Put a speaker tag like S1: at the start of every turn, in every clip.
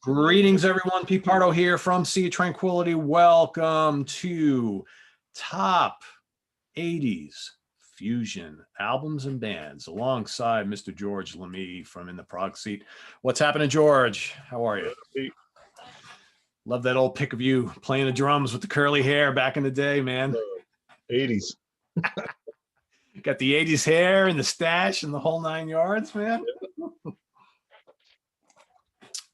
S1: Greetings, everyone. Pete Pardo here from Sea of Tranquility. Welcome to Top 80s Fusion Albums and Bands alongside Mr. George Lamie from In the Prog Seat. What's happening, George? How are you?
S2: Hey.
S1: Love that old pic of you playing the drums with the curly hair back in the day, man.
S2: 80s.
S1: Got the 80s hair and the stash and the whole 9 yards, man.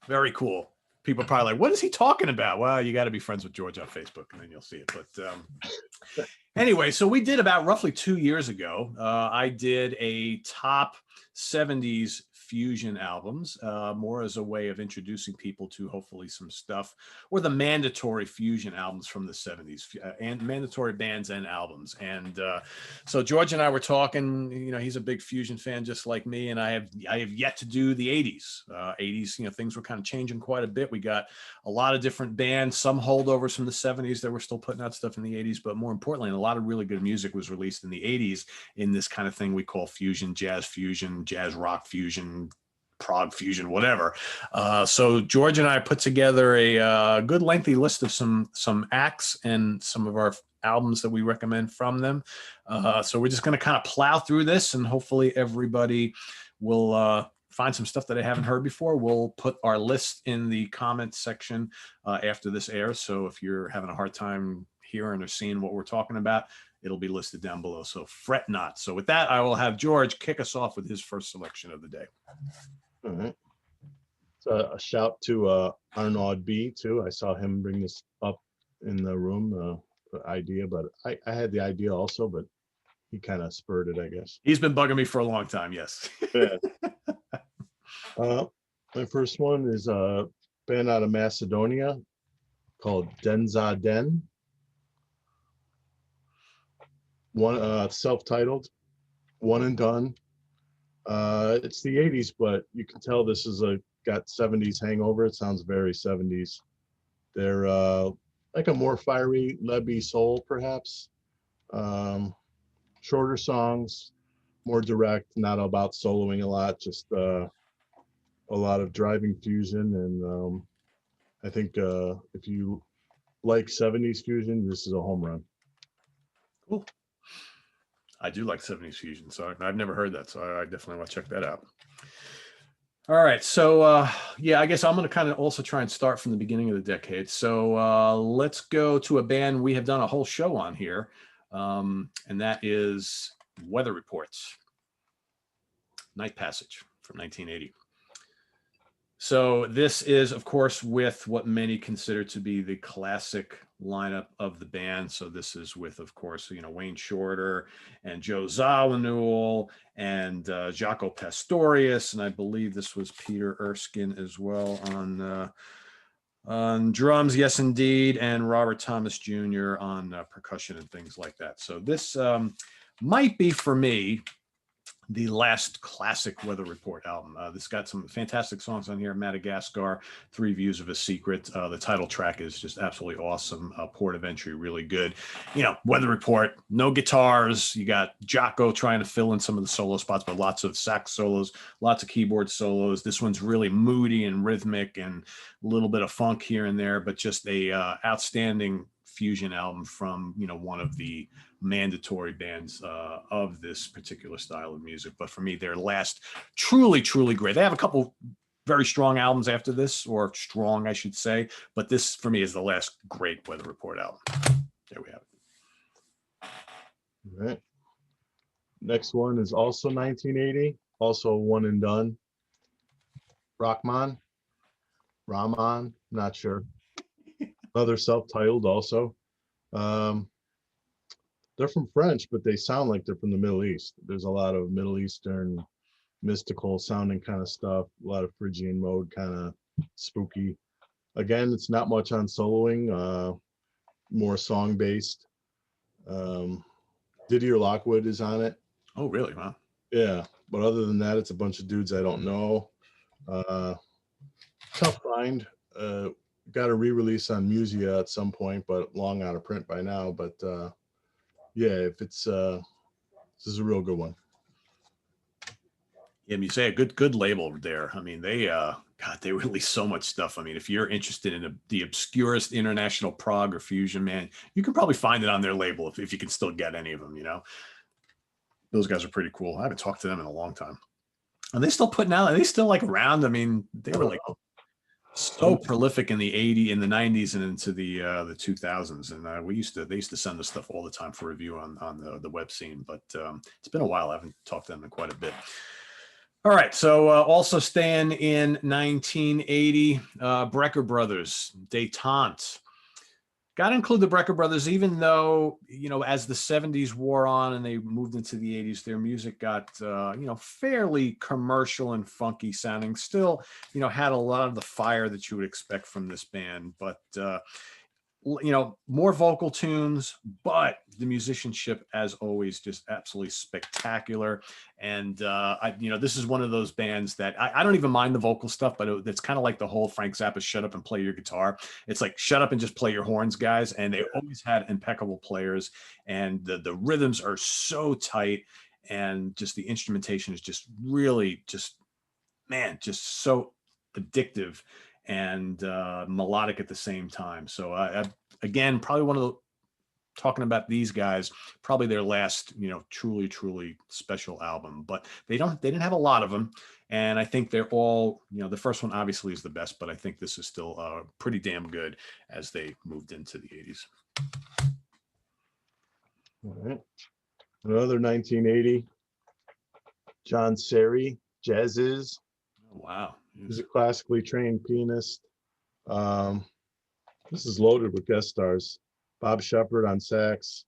S1: Very cool. People are probably like, what is he talking about? Well, you got to be friends with George on Facebook and then you'll see it. But anyway, so we did about roughly 2 years ago. I did a top 70s fusion albums, more as a way of introducing people to hopefully some stuff, or the mandatory fusion albums from the 70s, and mandatory bands and albums. And so George and I were talking, you know, he's a big fusion fan just like me, and I have yet to do the 80s. 80s, you know, things were kind of changing quite a bit. We got a lot of different bands, some holdovers from the 70s that were still putting out stuff in the 80s, but more importantly, a lot of really good music was released in the 80s in this kind of thing we call fusion, jazz rock fusion, prog fusion, whatever. So George and I put together a good lengthy list of some acts and some of our albums that we recommend from them. So we're just going to kind of plow through this, and hopefully everybody will find some stuff that I haven't heard before. We'll put our list in the comments section after this airs. So if you're having a hard time hearing or seeing what we're talking about, it'll be listed down below. So fret not. So with that, I will have George kick us off with his first selection of the day.
S2: All right. So a shout to Arnaud B too. I saw him bring this up in the room, the idea, but I had the idea also, but he kind of spurred it, I guess.
S1: He's been bugging me for a long time. Yes.
S2: Yeah. My first one is a band out of Macedonia called Denza Den. One self-titled, one and done. It's the 80s, but you can tell this is got 70s hangover. It sounds very 70s. They're like a more fiery, lebby soul, perhaps. Shorter songs, more direct, not about soloing a lot, just a lot of driving fusion. And I think if you like 70s fusion, this is a home run.
S1: Cool. I do like 70s fusion, so I've never heard that, so I definitely want to check that out. All right, so yeah, I guess I'm going to kind of also try and start from the beginning of the decade. So let's go to a band we have done a whole show on here, and that is Weather Report's Night Passage from 1980. So this is, of course, with what many consider to be the classic lineup of the band. So this is with, of course, you know, Wayne Shorter and Joe Zawinul and Jaco Pastorius, and I believe this was Peter Erskine as well on drums, yes, indeed, and Robert Thomas Jr. on percussion and things like that. So this might be, for me, the last classic Weather Report album. This got some fantastic songs on here. Madagascar, Three Views of a Secret. The title track is just absolutely awesome. Port of Entry, really good. You know, Weather Report, no guitars. You got Jaco trying to fill in some of the solo spots, but lots of sax solos, lots of keyboard solos. This one's really moody and rhythmic and a little bit of funk here and there, but just a outstanding fusion album from, you know, one of the mandatory bands of this particular style of music. But for me, their last truly great. They have a couple very strong albums after this, or strong, I should say, but this for me is the last great Weather Report album. There we have it.
S2: All right. Next one is also 1980, also one and done. Rahman, not sure. Another self-titled also. They're from French, but they sound like they're from the Middle East. There's a lot of Middle Eastern mystical sounding kind of stuff, a lot of Phrygian mode, kind of spooky. Again, it's not much on soloing, more song based. Didier Lockwood is on it.
S1: Oh, really? Wow.
S2: Yeah, but other than that, it's a bunch of dudes I don't know. Tough find. Got a re-release on Musia at some point, but long out of print by now. But yeah, if it's this is a real good one.
S1: Yeah, you say a good label there. I mean, they God, they release so much stuff. I mean, if you're interested in the obscurest international prog or fusion, man, you can probably find it on their label if you can still get any of them, you know. Those guys are pretty cool. I haven't talked to them in a long time. Are they still putting out? Are they still like around? I mean, they were like so prolific in the in the 90s and into the 2000s. And they used to send us stuff all the time for review on the web scene. But it's been a while. I haven't talked to them in quite a bit. All right. So also staying in 1980, Brecker Brothers, Détente. Got to include the Brecker Brothers, even though, you know, as the 70s wore on and they moved into the 80s, their music got, you know, fairly commercial and funky sounding. Still, you know, had a lot of the fire that you would expect from this band. But, you know, more vocal tunes, but the musicianship, as always, just absolutely spectacular. And you know, this is one of those bands that I don't even mind the vocal stuff, but it's kind of like the whole Frank Zappa "shut up and play your guitar." It's like, shut up and just play your horns, guys. And they always had impeccable players, and the rhythms are so tight, and just the instrumentation is just really just, man, just so addictive and melodic at the same time. So again, probably one of the, talking about these guys, probably their last, you know, truly special album. But they didn't have a lot of them, and I think they're all, you know, the first one obviously is the best, but I think this is still pretty damn good as they moved into the 80s.
S2: All right. Another 1980, John Serry, Jazzes.
S1: Oh, wow.
S2: He's a classically trained pianist. This is loaded with guest stars. Bob Shepard on sax,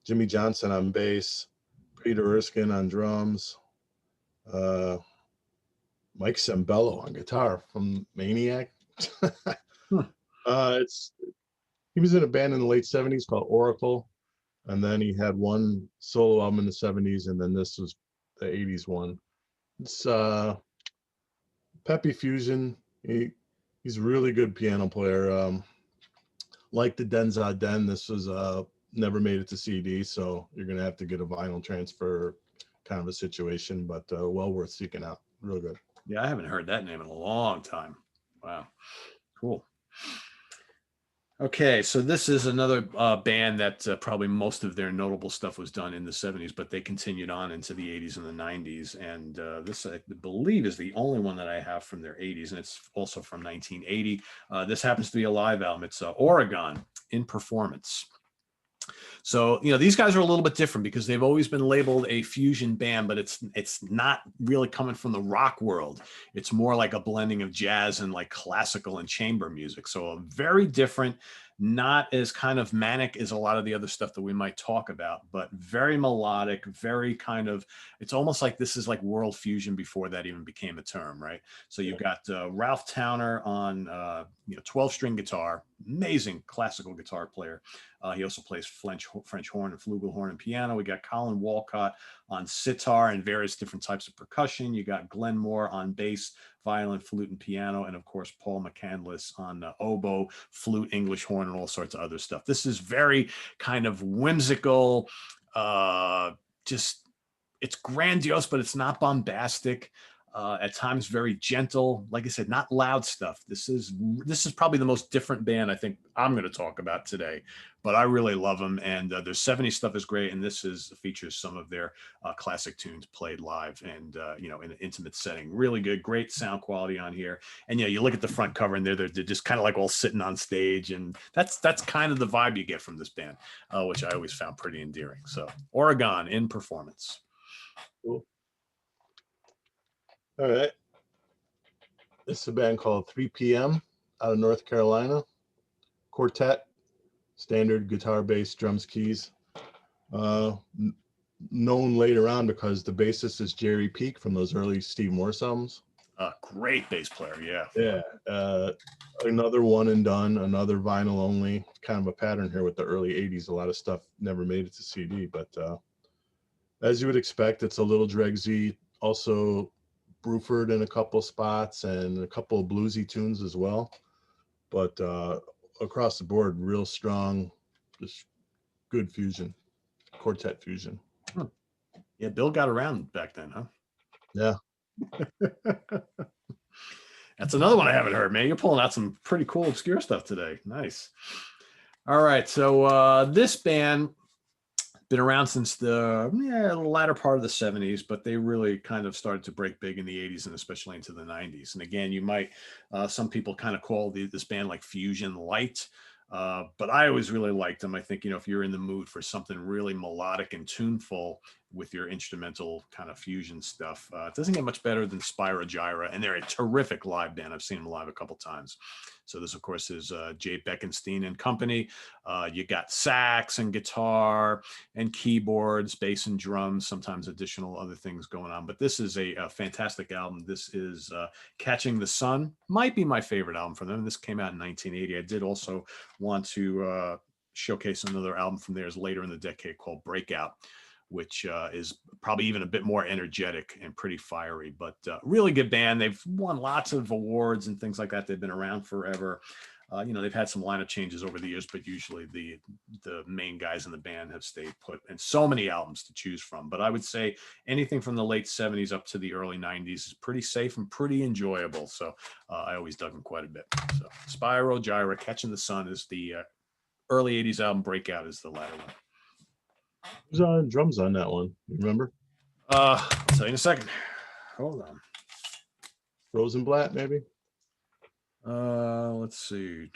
S2: Jimmy Johnson on bass, Peter Erskine on drums, Mike Sembello on guitar from Maniac. He was in a band in the late 70s called Oracle, and then he had one solo album in the 70s, and then this was the 80s one. It's peppy fusion. He's a really good piano player. Like the Denza Den, this was never made it to CD, so you're gonna have to get a vinyl transfer kind of a situation, but well worth seeking out. Real good.
S1: Yeah, I haven't heard that name in a long time. Wow, cool. Okay, so this is another band that probably most of their notable stuff was done in the 70s, but they continued on into the 80s and the 90s. And this, I believe, is the only one that I have from their 80s, and it's also from 1980. This happens to be a live album. It's Oregon in Performance. So, you know, these guys are a little bit different because they've always been labeled a fusion band, but it's not really coming from the rock world. It's more like a blending of jazz and like classical and chamber music. So a very different, not as kind of manic as a lot of the other stuff that we might talk about, but very melodic, very kind of, it's almost like this is like world fusion before that even became a term, right? So you've got Ralph Towner on, you know, 12-string guitar, amazing classical guitar player. He also plays French horn and flugelhorn and piano. We got Colin Walcott on sitar and various different types of percussion. You got Glenn Moore on bass, violin, flute, and piano. And of course, Paul McCandless on oboe, flute, English horn, and all sorts of other stuff. This is very kind of whimsical, just, it's grandiose, but it's not bombastic. At times very gentle. Like I said, not loud stuff. This is probably the most different band I think I'm going to talk about today, but I really love them. And their 70s stuff is great. And this features some of their classic tunes played live and, you know, in an intimate setting. Really good, great sound quality on here. And, you know, you look at the front cover and they're just kind of like all sitting on stage. And that's kind of the vibe you get from this band, which I always found pretty endearing. So Oregon in Performance.
S2: Cool. All right. This is a band called 3 p.m. out of North Carolina. Quartet, standard guitar, bass, drums, keys. Known later on because the bassist is Jerry Peake from those early Steve Morse albums.
S1: Great bass player, yeah.
S2: Yeah. Another one and done, another vinyl only. Kind of a pattern here with the early 80s. A lot of stuff never made it to CD, but as you would expect, it's a little Dregsy. Also Bruford in a couple spots and a couple of bluesy tunes as well. But across the board, real strong, just good fusion, quartet fusion.
S1: Yeah, Bill got around back then, huh?
S2: Yeah.
S1: That's another one I haven't heard, man. You're pulling out some pretty cool obscure stuff today. Nice. All right, so this band been around since the latter part of the 70s, but they really kind of started to break big in the 80s and especially into the 90s. And again, you might some people kind of call this band like fusion light. But I always really liked them. I think, if you're in the mood for something really melodic and tuneful with your instrumental kind of fusion stuff, it doesn't get much better than Spyro Gyra. And they're a terrific live band. I've seen them live a couple times. So this, of course, is Jay Beckenstein and company. You got sax and guitar and keyboards, bass and drums, sometimes additional other things going on. But this is a fantastic album. This is Catching the Sun. Might be my favorite album from them. This came out in 1980. I did also want to showcase another album from theirs later in the decade called Breakout, which is probably even a bit more energetic and pretty fiery, but really good band. They've won lots of awards and things like that. They've been around forever. They've had some lineup changes over the years, but usually the main guys in the band have stayed put, and so many albums to choose from. But I would say anything from the late 70s up to the early 90s is pretty safe and pretty enjoyable. So I always dug them quite a bit. So Spyro Gyra, Catching the Sun is the early 80s album. Breakout is the latter one.
S2: Who's on drums on that one? You remember?
S1: I'll tell you in a second. Hold on.
S2: Rosenblatt, maybe?
S1: Let's see.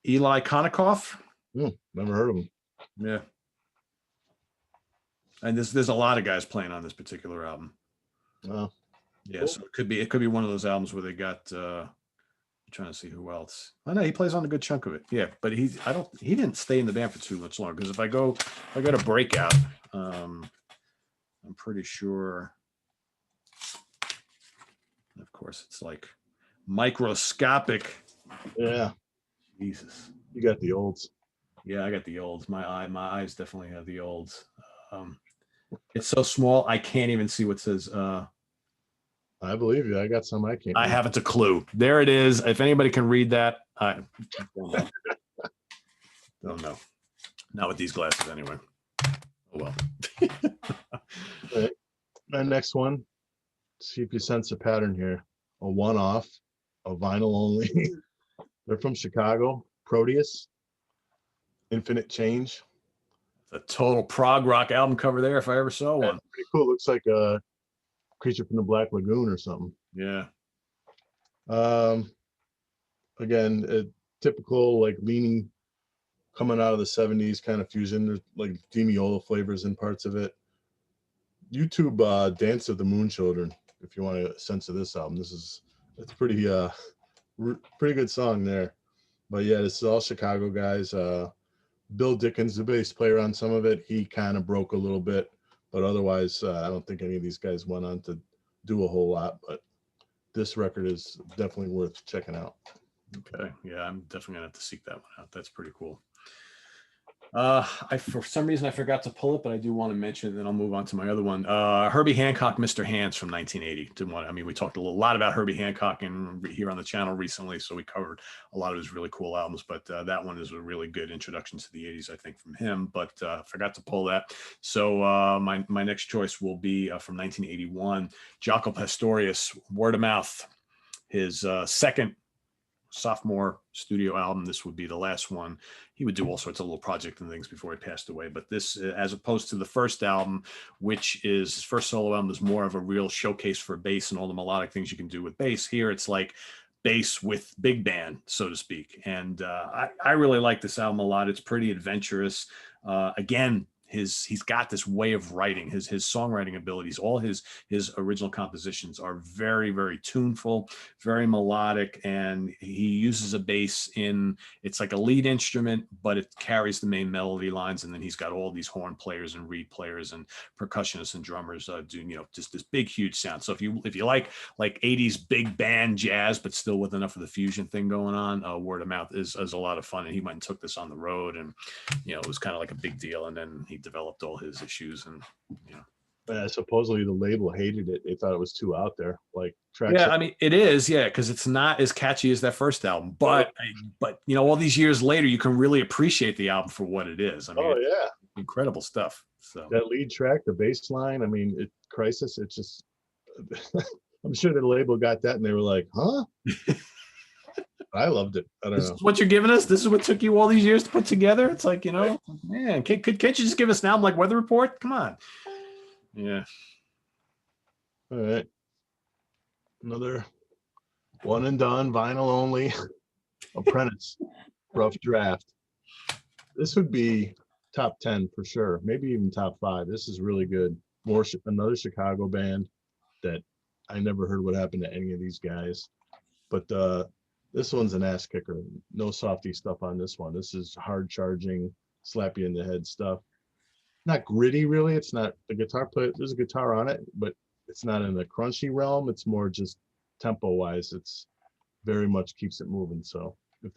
S1: Eli Konikoff.
S2: Never heard of him.
S1: Yeah. And there's a lot of guys playing on this particular album.
S2: Oh.
S1: Yeah,
S2: Cool.
S1: so it could be one of those albums where they got I'm trying to see who else. I know he plays on a good chunk of it. Yeah, but he didn't stay in the band for too much longer, because if I go to Breakout, I'm pretty sure. Of course, it's like microscopic.
S2: Yeah.
S1: Jesus.
S2: You got the olds.
S1: Yeah, I got the olds. My eyes definitely have the olds. It's so small I can't even see what says.
S2: I believe you. I got some I can't.
S1: I haven't a clue. There it is. If anybody can read that, I don't know. Don't know. Not with these glasses, anyway. Oh well.
S2: Right. My next one. See if you sense a pattern here. A one-off, a vinyl only. They're from Chicago. Proteus. Infinite Change.
S1: A total prog rock album cover there, if I ever saw one.
S2: Pretty cool. Looks like a Creature from the Black Lagoon or something.
S1: Yeah.
S2: Again, a typical like leaning coming out of the 70s kind of fusion. There's like Demiola flavors in parts of it. YouTube Dance of the Moon Children, if you want a sense of this album. It's pretty pretty good song there. But yeah, this is all Chicago guys. Bill Dickens, the bass player on some of it, he kind of broke a little bit. But otherwise, I don't think any of these guys went on to do a whole lot. But this record is definitely worth checking out.
S1: Okay. Yeah, I'm definitely gonna have to seek that one out. That's pretty cool. For some reason I forgot to pull it, but I do want to mention it, then I'll move on to my other one. Herbie Hancock, Mr. Hands from 1980. We talked a lot about Herbie Hancock here on the channel recently, so we covered a lot of his really cool albums, but that one is a really good introduction to the 80s, I think, from him, but forgot to pull that. So my next choice will be from 1981, Jaco Pastorius, Word of Mouth, his second sophomore studio album. This would be the last one. He would do all sorts of little projects and things before he passed away, but this, as opposed to the first album, which is his first solo album, is more of a real showcase for bass and all the melodic things you can do with bass. Here it's like bass with big band, so to speak, and I really like this album a lot. It's pretty adventurous. Again, he's got this way of writing, his songwriting abilities. All his original compositions are very, very tuneful, very melodic, and he uses a bass it's like a lead instrument, but it carries the main melody lines, and then he's got all these horn players and reed players and percussionists and drummers doing just this big, huge sound. So if you like 80s big band jazz, but still with enough of the fusion thing going on, Word of Mouth is a lot of fun. And he went and took this on the road, and it was kind of like a big deal. And then he developed all his issues, and
S2: supposedly the label hated it. They thought it was too out there, like tracks.
S1: Yeah, I mean, it is, yeah, because it's not as catchy as that first album, but all these years later, you can really appreciate the album for what it is. I mean, incredible stuff. So
S2: that lead track, the bass line, I mean, Crisis, it's just I'm sure the label got that and they were like, huh? I loved it. I don't
S1: This
S2: know.
S1: is what you're giving us. This is what took you all these years to put together. It's like, man, can't you just give us an album like Weather Report? Come on. Yeah.
S2: All right. Another one and done, vinyl only, Apprentice, rough draft. This would be top 10 for sure, maybe even top 5. This is really good. Another Chicago band that I never heard what happened to any of these guys, but this one's an ass kicker. No softy stuff on this one. This is hard charging, slap you in the head stuff. Not gritty really. It's not the guitar play. There's a guitar on it, but it's not in the crunchy realm. It's more just tempo wise. It's very much keeps it moving. So if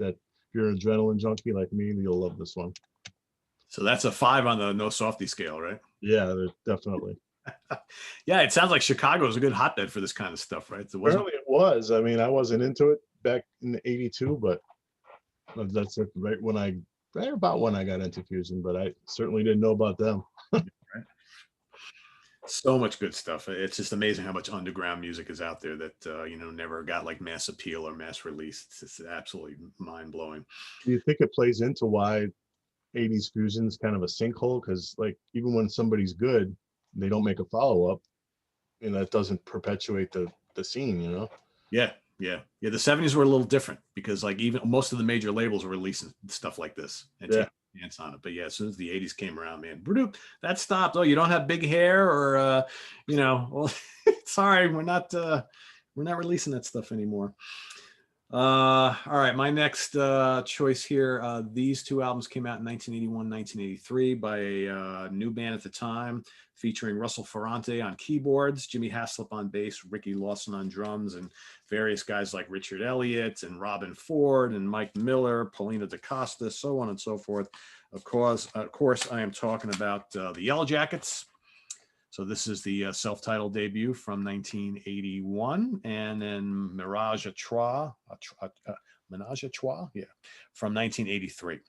S2: you're an adrenaline junkie like me, you'll love this one.
S1: So that's a 5 on the no softy scale, right?
S2: Yeah, definitely.
S1: Yeah, it sounds like Chicago is a good hotbed for this kind of stuff, right?
S2: Apparently it was. I mean, I wasn't into it back in '82, but that's right about when I got into fusion, but I certainly didn't know about them.
S1: Right. So much good stuff. It's just amazing how much underground music is out there that never got like mass appeal or mass release. It's absolutely mind blowing.
S2: Do you think it plays into why '80s fusion is kind of a sinkhole? Because like even when somebody's good, they don't make a follow up, and that doesn't perpetuate the scene,
S1: Yeah. The '70s were a little different because like even most of the major labels were releasing stuff like this and taking a chance on it. But yeah, as soon as the '80s came around, man, that stopped. Oh, you don't have big hair, or well, sorry, we're not releasing that stuff anymore. All right, my next choice here. These 2 albums came out in 1981, 1983 by a new band at the time, featuring Russell Ferrante on keyboards, Jimmy Haslip on bass, Ricky Lawson on drums, and various guys like Richard Elliott and Robin Ford and Mike Miller, Paulina DaCosta, so on and so forth. Of course, I am talking about the Yellow Jackets. So this is the self-titled debut from 1981, and then Menage a Trois, from 1983.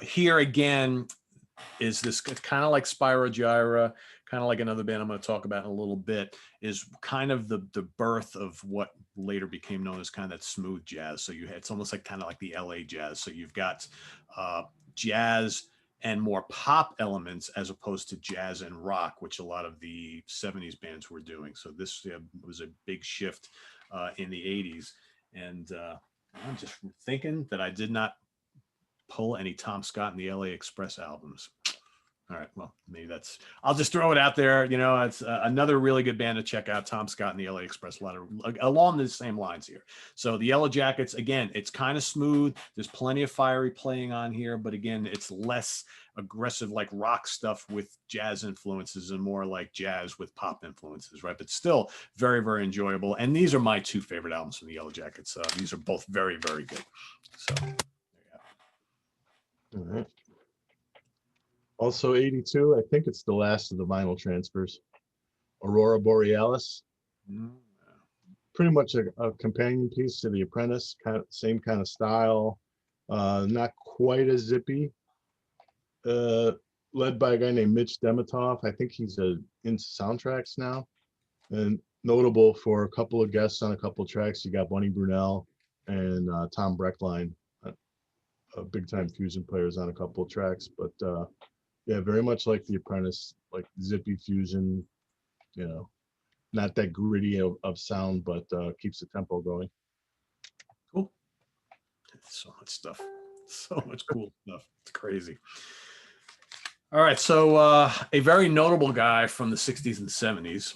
S1: Here again is this kind of like Spyro Gyra, kind of like another band I'm going to talk about in a little bit, is kind of the birth of what later became known as kind of that smooth jazz. So it's almost like kind of like the LA jazz. So you've got jazz and more pop elements as opposed to jazz and rock, which a lot of the 70s bands were doing. So this was a big shift in the 80s. And I'm just thinking that I did not pull any Tom Scott and the LA Express albums. All right, well, maybe I'll just throw it out there. It's another really good band to check out, Tom Scott and the LA Express, a lot of along the same lines here. So the Yellow Jackets, again, it's kind of smooth. There's plenty of fiery playing on here, but again, it's less aggressive like rock stuff with jazz influences and more like jazz with pop influences, right? But still very, very enjoyable. And these are my 2 favorite albums from the Yellow Jackets. These are both very, very good. So there you go.
S2: All right. Also 82, I think it's the last of the vinyl transfers. Aurora Borealis. Pretty much a companion piece to The Apprentice, same kind of style, not quite as zippy. Led by a guy named Mitch Dematoff. I think he's into soundtracks now, and notable for a couple of guests on a couple of tracks. You got Bunny Brunel and Tom Breckline, big time fusion players on a couple of tracks, but yeah, very much like The Apprentice, like zippy fusion, not that gritty of sound, but keeps the tempo going.
S1: Cool. So much stuff. So much cool stuff. It's crazy. All right. So a very notable guy from the 60s and 70s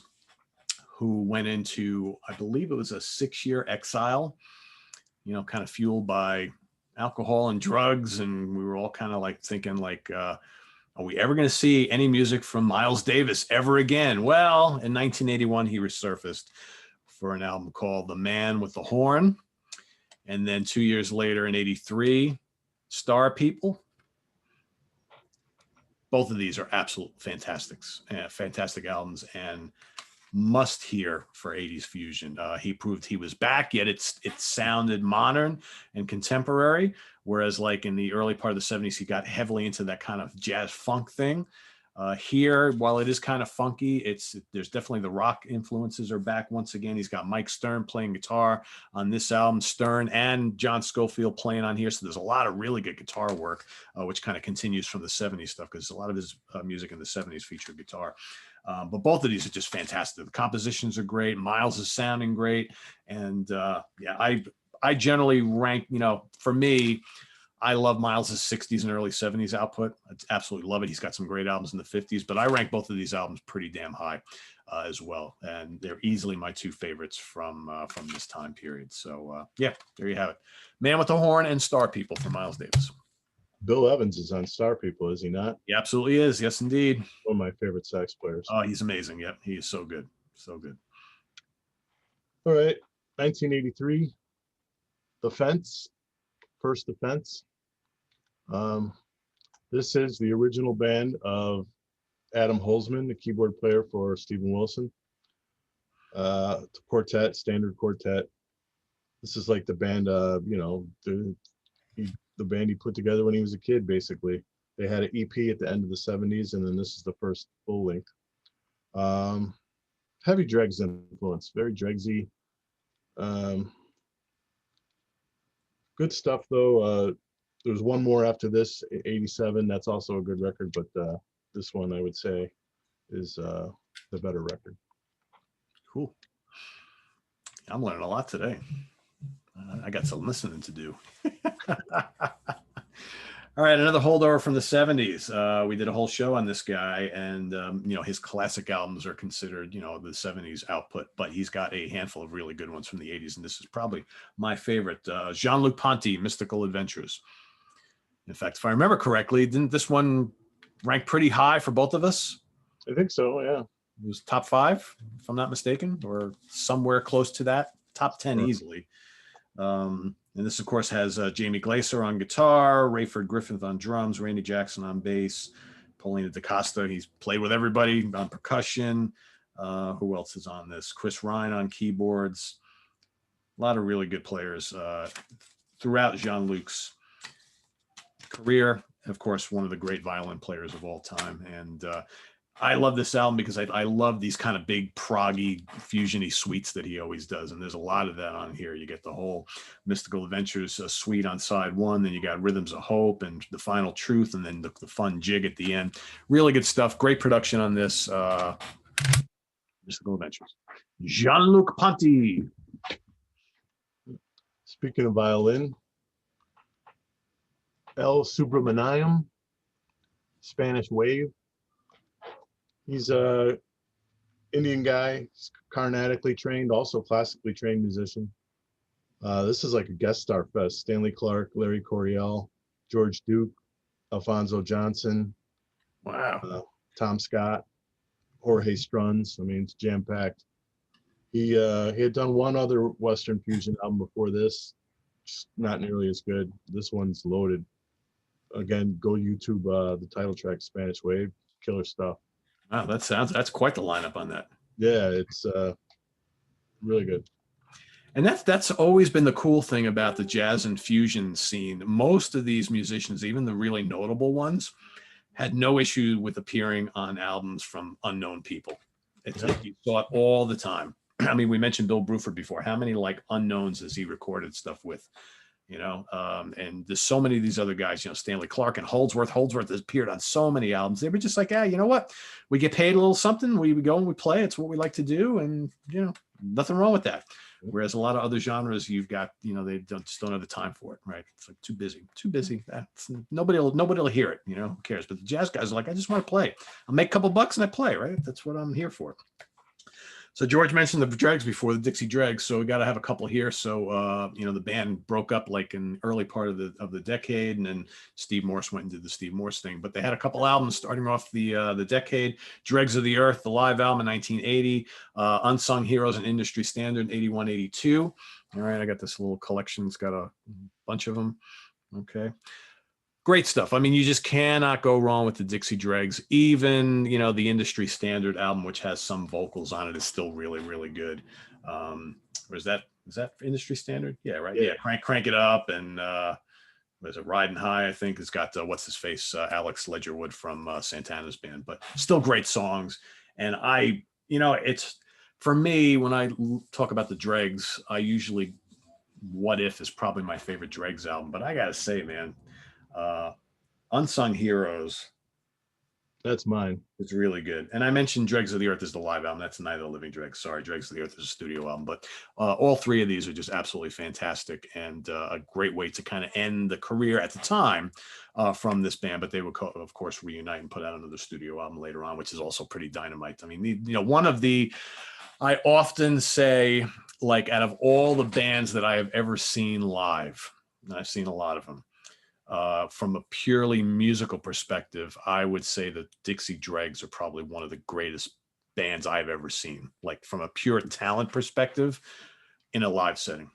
S1: who went into, I believe it was a 6-year exile, kind of fueled by alcohol and drugs. And we were all kind of like thinking like, are we ever going to see any music from Miles Davis ever again? Well, in 1981, he resurfaced for an album called The Man with the Horn. And then 2 years later in '83, Star People. Both of these are absolute fantastic albums and must hear for 80s fusion. He proved he was back, yet it sounded modern and contemporary. Whereas like in the early part of the 70s, he got heavily into that kind of jazz funk thing. Here, while it is kind of funky, there's definitely the rock influences are back once again. He's got Mike Stern playing guitar on this album, Stern and John Scofield playing on here. So there's a lot of really good guitar work, which kind of continues from the 70s stuff, because a lot of his music in the 70s featured guitar. But both of these are just fantastic. The compositions are great. Miles is sounding great. And yeah, I generally rank, for me, I love Miles's 60s and early 70s output. I absolutely love it. He's got some great albums in the 50s, but I rank both of these albums pretty damn high as well. And they're easily my two favorites from this time period. So yeah, there you have it. Man with the Horn and Star People from Miles Davis.
S2: Bill Evans is on Star People, is he not?
S1: He absolutely is. Yes, indeed.
S2: One of my favorite sax players.
S1: Oh, he's amazing. Yep, he is so good. So good.
S2: All right, 1983, The Fence, First Defense. This is the original band of Adam Holzman, the keyboard player for Steven Wilson. It's a quartet, standard quartet. This is like the band, the band he put together when he was a kid, basically. They had an EP at the end of the 70s, and then this is the first full length. Heavy Dregs influence, very Dregsy. Good stuff, though. There's one more after this, 87. That's also a good record, but this one, I would say, is the better record.
S1: Cool. I'm learning a lot today. I got some listening to do. All right, another holdover from the 70s. We did a whole show on this guy, and his classic albums are considered, the 70s output, but he's got a handful of really good ones from the 80s, and this is probably my favorite. Jean-Luc Ponty, Mystical Adventures. In fact, if I remember correctly, didn't this one rank pretty high for both of us?
S2: I think so, yeah.
S1: It was top 5, if I'm not mistaken, or somewhere close to that. Top 10 easily. And this, of course, has Jamie Glaser on guitar, Rayford Griffith on drums, Randy Jackson on bass, Paulina DaCosta. He's played with everybody on percussion. Who else is on this? Chris Ryan on keyboards. A lot of really good players throughout Jean-Luc's career. Of course, one of the great violin players of all time. And I love this album because I love these kind of big proggy fusiony suites that he always does, and there's a lot of that on here. You get the whole Mystical Adventures suite on side 1, then you got Rhythms of Hope and The Final Truth, and then the fun jig at the end. Really good stuff. Great production on this Mystical Adventures. Jean-Luc Ponty.
S2: Speaking of violin, El Subramaniam, Spanish Wave. He's a Indian guy, Carnatically trained, also classically trained musician. This is like a guest star fest. Stanley Clarke, Larry Coryell, George Duke, Alfonso Johnson.
S1: Wow.
S2: Tom Scott, Jorge Struns. I mean, it's jam-packed. He had done one other Western fusion album before this, just not nearly as good. This one's loaded. Again, go YouTube the title track, Spanish Wave. Killer stuff.
S1: Wow, that's quite the lineup on that.
S2: Yeah, it's really good.
S1: And that's always been the cool thing about the jazz and fusion scene. Most of these musicians, even the really notable ones, had no issue with appearing on albums from unknown people. It's like you saw it all the time. I mean, we mentioned Bill Bruford before. How many like unknowns has he recorded stuff with? And there's so many of these other guys, Stanley Clarke and Holdsworth. Holdsworth has appeared on so many albums. They were just like, you know what? We get paid a little something. We go and we play. It's what we like to do. And, nothing wrong with that. Whereas a lot of other genres, you've got, they just don't have the time for it, right? It's like too busy. Nobody will hear it, who cares? But the jazz guys are like, I just want to play. I'll make a couple bucks and I play, right? That's what I'm here for. So George mentioned the Dregs before, the Dixie Dregs. So we got to have a couple here. So, the band broke up like in early part of the decade, and then Steve Morse went and did the Steve Morse thing. But they had a couple albums starting off the decade. Dregs of the Earth, the live album in 1980, Unsung Heroes and Industry Standard, 81, 82. All right, I got this little collection. It's got a bunch of them. Okay. Great stuff. I mean, you just cannot go wrong with the Dixie Dregs. Even, the Industry Standard album, which has some vocals on it, is still really, really good. Or is that Industry Standard? Yeah, right. Yeah. Crank It Up and There's a Riding High, I think. It's got what's his face, Alex Ledgerwood from Santana's band, but still great songs. And it's for me when I talk about the Dregs, I usually What If is probably my favorite Dregs album. But I gotta say, man, uh, Unsung Heroes.
S2: That's mine.
S1: It's really good. And I mentioned Dregs of the Earth is the live album. That's Night of the Living Dregs. Sorry, Dregs of the Earth is a studio album. But all three of these are just absolutely fantastic and a great way to kind of end the career at the time from this band. But they would, of course, reunite and put out another studio album later on, which is also pretty dynamite. I mean, I often say, like, out of all the bands that I have ever seen live, and I've seen a lot of them, from a purely musical perspective, I would say that Dixie Dregs are probably one of the greatest bands I've ever seen, like from a pure talent perspective in a live setting.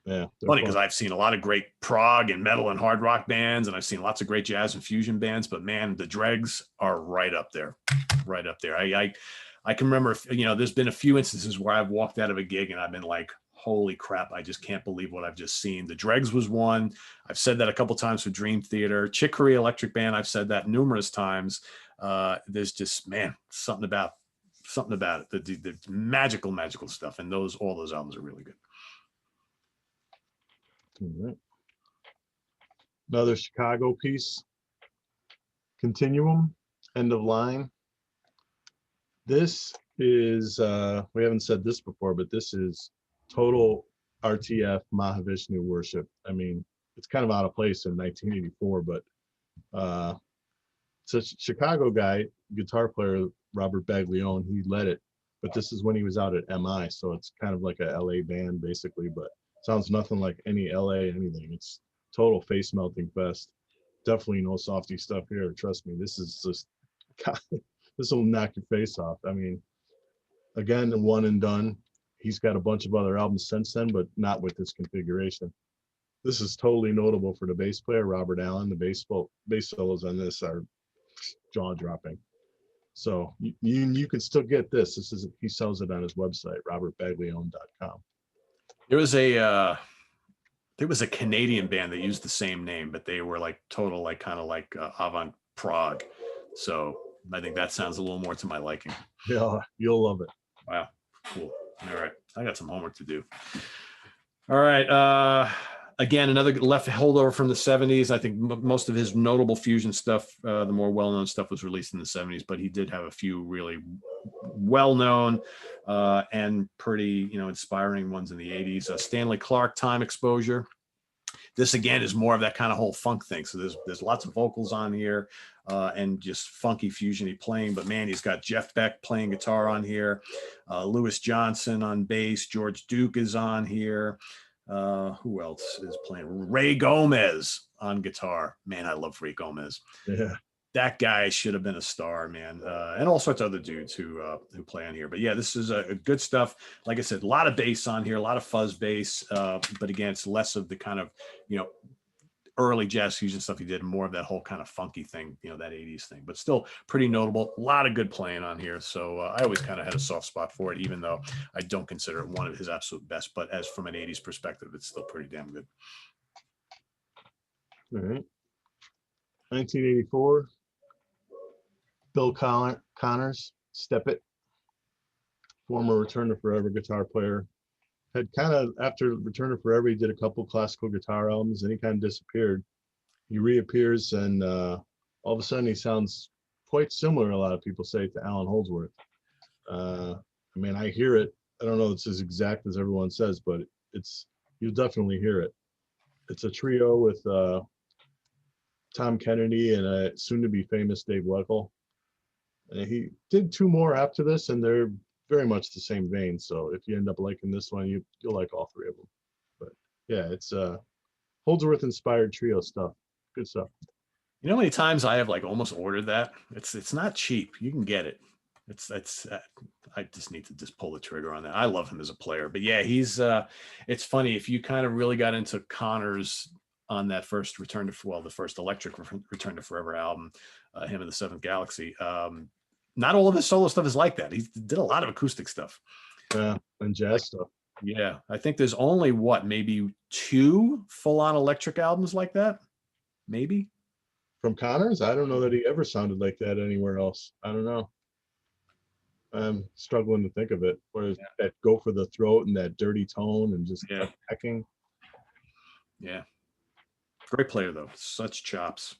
S2: Yeah.
S1: Funny because I've seen a lot of great prog and metal and hard rock bands, and I've seen lots of great jazz and fusion bands, but man, the Dregs are right up there, right up there. I can remember, there's been a few instances where I've walked out of a gig and I've been like, holy crap, I just can't believe what I've just seen. The Dregs was one. I've said that a couple times for Dream Theater. Chicory Electric Band, I've said that numerous times. There's just, man, something about it. The magical stuff. And all those albums are really good.
S2: All right. Another Chicago piece. Continuum, End of Line. This is, we haven't said this before, but this is total RTF Mahavishnu worship. I mean, it's kind of out of place in 1984, but it's a Chicago guy, guitar player, Robert Baglione, he led it, but this is when he was out at MI, so it's kind of like a LA band basically, but sounds nothing like any LA anything. It's total face melting fest. Definitely no softy stuff here. Trust me, this is just, God, this will knock your face off. I mean, again, one and done. He's got a bunch of other albums since then, but not with this configuration. This is totally notable for the bass player, Robert Allen. The bass solos on this are jaw-dropping. So you can still get this. He sells it on his website, robertbaglione.com.
S1: There was a Canadian band that used the same name, but they were like total, like kind of like avant prog. So I think that sounds a little more to my liking.
S2: Yeah, you'll love it.
S1: Wow, cool. All right, I got some homework to do. All right. Again, another left holdover from the 70s. I think most of his notable fusion stuff, the more well-known stuff, was released in the 70s, but he did have a few really well-known and pretty, inspiring ones in the 80s. Stanley Clarke, Time Exposure. This again is more of that kind of whole funk thing. So there's lots of vocals on here and just funky fusion-y playing. But man, he's got Jeff Beck playing guitar on here, Louis Johnson on bass, George Duke is on here. Who else is playing? Ray Gomez on guitar. Man, I love Ray Gomez.
S2: Yeah.
S1: That guy should have been a star, man. And all sorts of other dudes who play on here. But yeah, this is a good stuff. Like I said, a lot of bass on here, a lot of fuzz bass. But again, it's less of the kind of, early jazz fusion stuff he did, more of that whole kind of funky thing, that 80s thing, but still pretty notable. A lot of good playing on here. So I always kind of had a soft spot for it, even though I don't consider it one of his absolute best, but as from an 80s perspective, it's still pretty damn good.
S2: All right. 1984, Bill Connors, Step It, former Return to Forever guitar player. Had kind of, after Return to Forever, he did a couple classical guitar albums and he kind of disappeared. He reappears and all of a sudden he sounds quite similar, a lot of people say, to Alan Holdsworth. I mean, I hear it. I don't know if it's as exact as everyone says, but you'll definitely hear it. It's a trio with Tom Kennedy and a soon-to-be famous Dave Weckl. He did two more after this, and they're very much the same vein. So if you end up liking this one, you'll like all three of them. But yeah, it's Holdsworth inspired trio stuff. Good stuff.
S1: You know how many times I have like almost ordered that? It's not cheap. You can get it. I just need to just pull the trigger on that. I love him as a player, but yeah, he's it's funny if you kind of really got into Connors on that first the first Electric Return to Forever album, him and the Seventh Galaxy. Not all of his solo stuff is like that. He did a lot of acoustic stuff.
S2: Yeah, and jazz stuff.
S1: Yeah, I think there's only what, maybe 2 full-on electric albums like that, maybe.
S2: From Connors, I don't know that he ever sounded like that anywhere else. I don't know. I'm struggling to think of it. Where that go for the throat and that dirty tone and just
S1: Yeah,
S2: pecking.
S1: yeah. Great player though, such chops.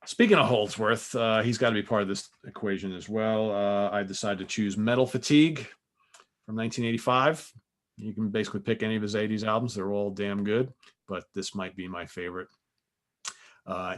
S1: Speaking of Holdsworth, he's got to be part of this equation as well. I decided to choose Metal Fatigue from 1985. You can basically pick any of his 80s albums. They're all damn good, but this might be my favorite.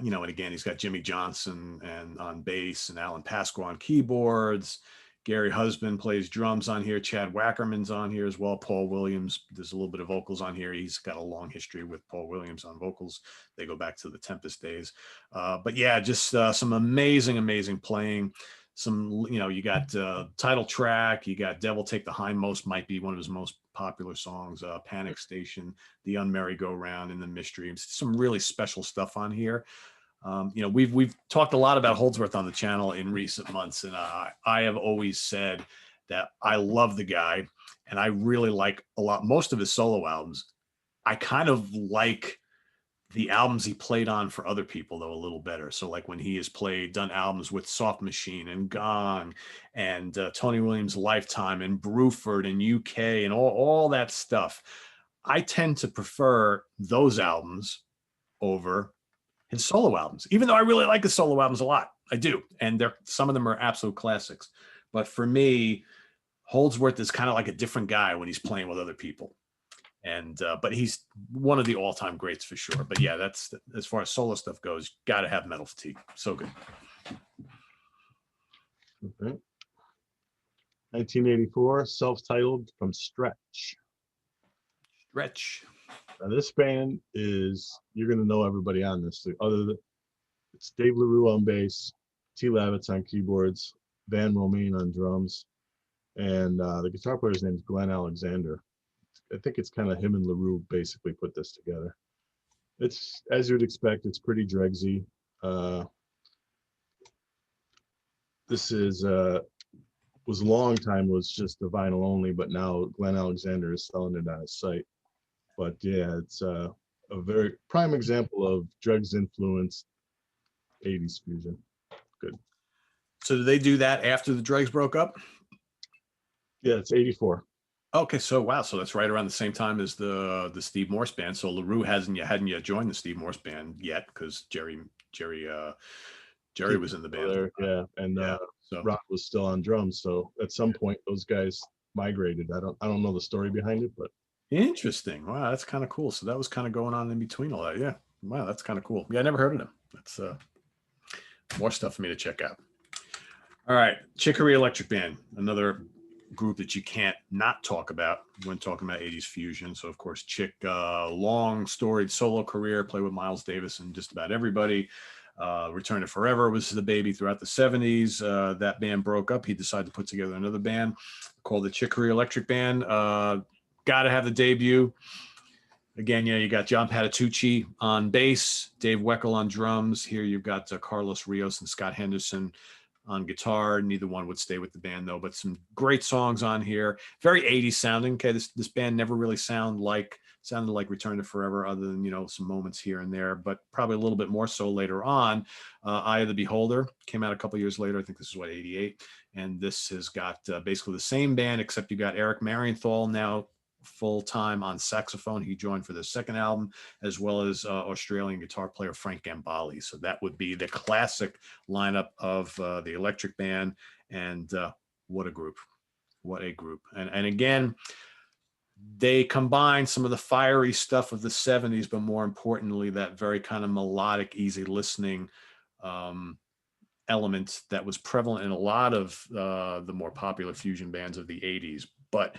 S1: You know, and again, he's got Jimmy Johnson and on bass and Alan Pasqua on keyboards. Gary Husband plays drums on here. Chad Wackerman's on here as well. Paul Williams, there's a little bit of vocals on here. He's got a long history with Paul Williams on vocals. They go back to the Tempest days. But yeah, just some amazing, amazing playing. Some, you know, you got title track, you got Devil Take the Hindmost, might be one of his most popular songs, Panic Station, The Unmerry-Go-Round, and The Mystery. Some really special stuff on here. You know, we've talked a lot about Holdsworth on the channel in recent months, and I have always said that I love the guy, and I really like a lot, most of his solo albums. I kind of like the albums he played on for other people though a little better. So like when he has done albums with Soft Machine and Gong and Tony Williams Lifetime and Bruford and UK and all that stuff, I tend to prefer those albums over his solo albums, even though I really like his solo albums a lot. I do. And some of them are absolute classics. But for me, Holdsworth is kind of like a different guy when he's playing with other people. And but he's one of the all-time greats for sure. But yeah, that's as far as solo stuff goes, got to have Metal Fatigue. So good.
S2: Okay. 1984, self-titled from Stretch.
S1: Stretch.
S2: Now this band is, you're going to know everybody on this. Other than, it's Dave LaRue on bass, T. Lavitz on keyboards, Van Romain on drums, and the guitar player's name is Glenn Alexander. I think it's kind of him and LaRue basically put this together. It's, as you'd expect, it's pretty Dregsy. This is was a long time was just the vinyl only, but now Glenn Alexander is selling it on his site. But yeah, it's a very prime example of Dregs influenced 80s fusion. Good.
S1: So did they do that after the Dregs broke up?
S2: Yeah, it's 84.
S1: Okay, so wow, so that's right around the same time as the Steve Morse band. So LaRue hadn't yet joined the Steve Morse band yet because Jerry was in the band.
S2: There, yeah, and
S1: so
S2: Rock was still on drums. So at some point, those guys migrated. I don't know the story behind it, but
S1: interesting. Wow, that's kind of cool. So that was kind of going on in between all that. Yeah, wow, that's kind of cool. Yeah, I never heard of them. That's more stuff for me to check out. All right, Chicory Electric Band, another group that you can't not talk about when talking about 80s fusion. So of course, Chick, long storied solo career, played with Miles Davis and just about everybody. Return to Forever was the baby throughout the 70s. That band broke up. He decided to put together another band called the Chicory Electric Band. Got to have the debut. Again, yeah, you got John Patitucci on bass, Dave Weckl on drums. Here you've got Carlos Rios and Scott Henderson on guitar. Neither one would stay with the band though, but some great songs on here. Very 80s sounding. Okay, this band never really sounded like Return to Forever, other than, you know, some moments here and there, but probably a little bit more so later on. Eye of the Beholder came out a couple years later. I think this is what, 88, and this has got basically the same band, except you got Eric Marienthal now full-time on saxophone. He joined for the second album, as well as Australian guitar player Frank Gambale. So that would be the classic lineup of the Electric Band. And what a group. And again, they combine some of the fiery stuff of the 70s, but more importantly, that very kind of melodic, easy listening element that was prevalent in a lot of the more popular fusion bands of the 80s, but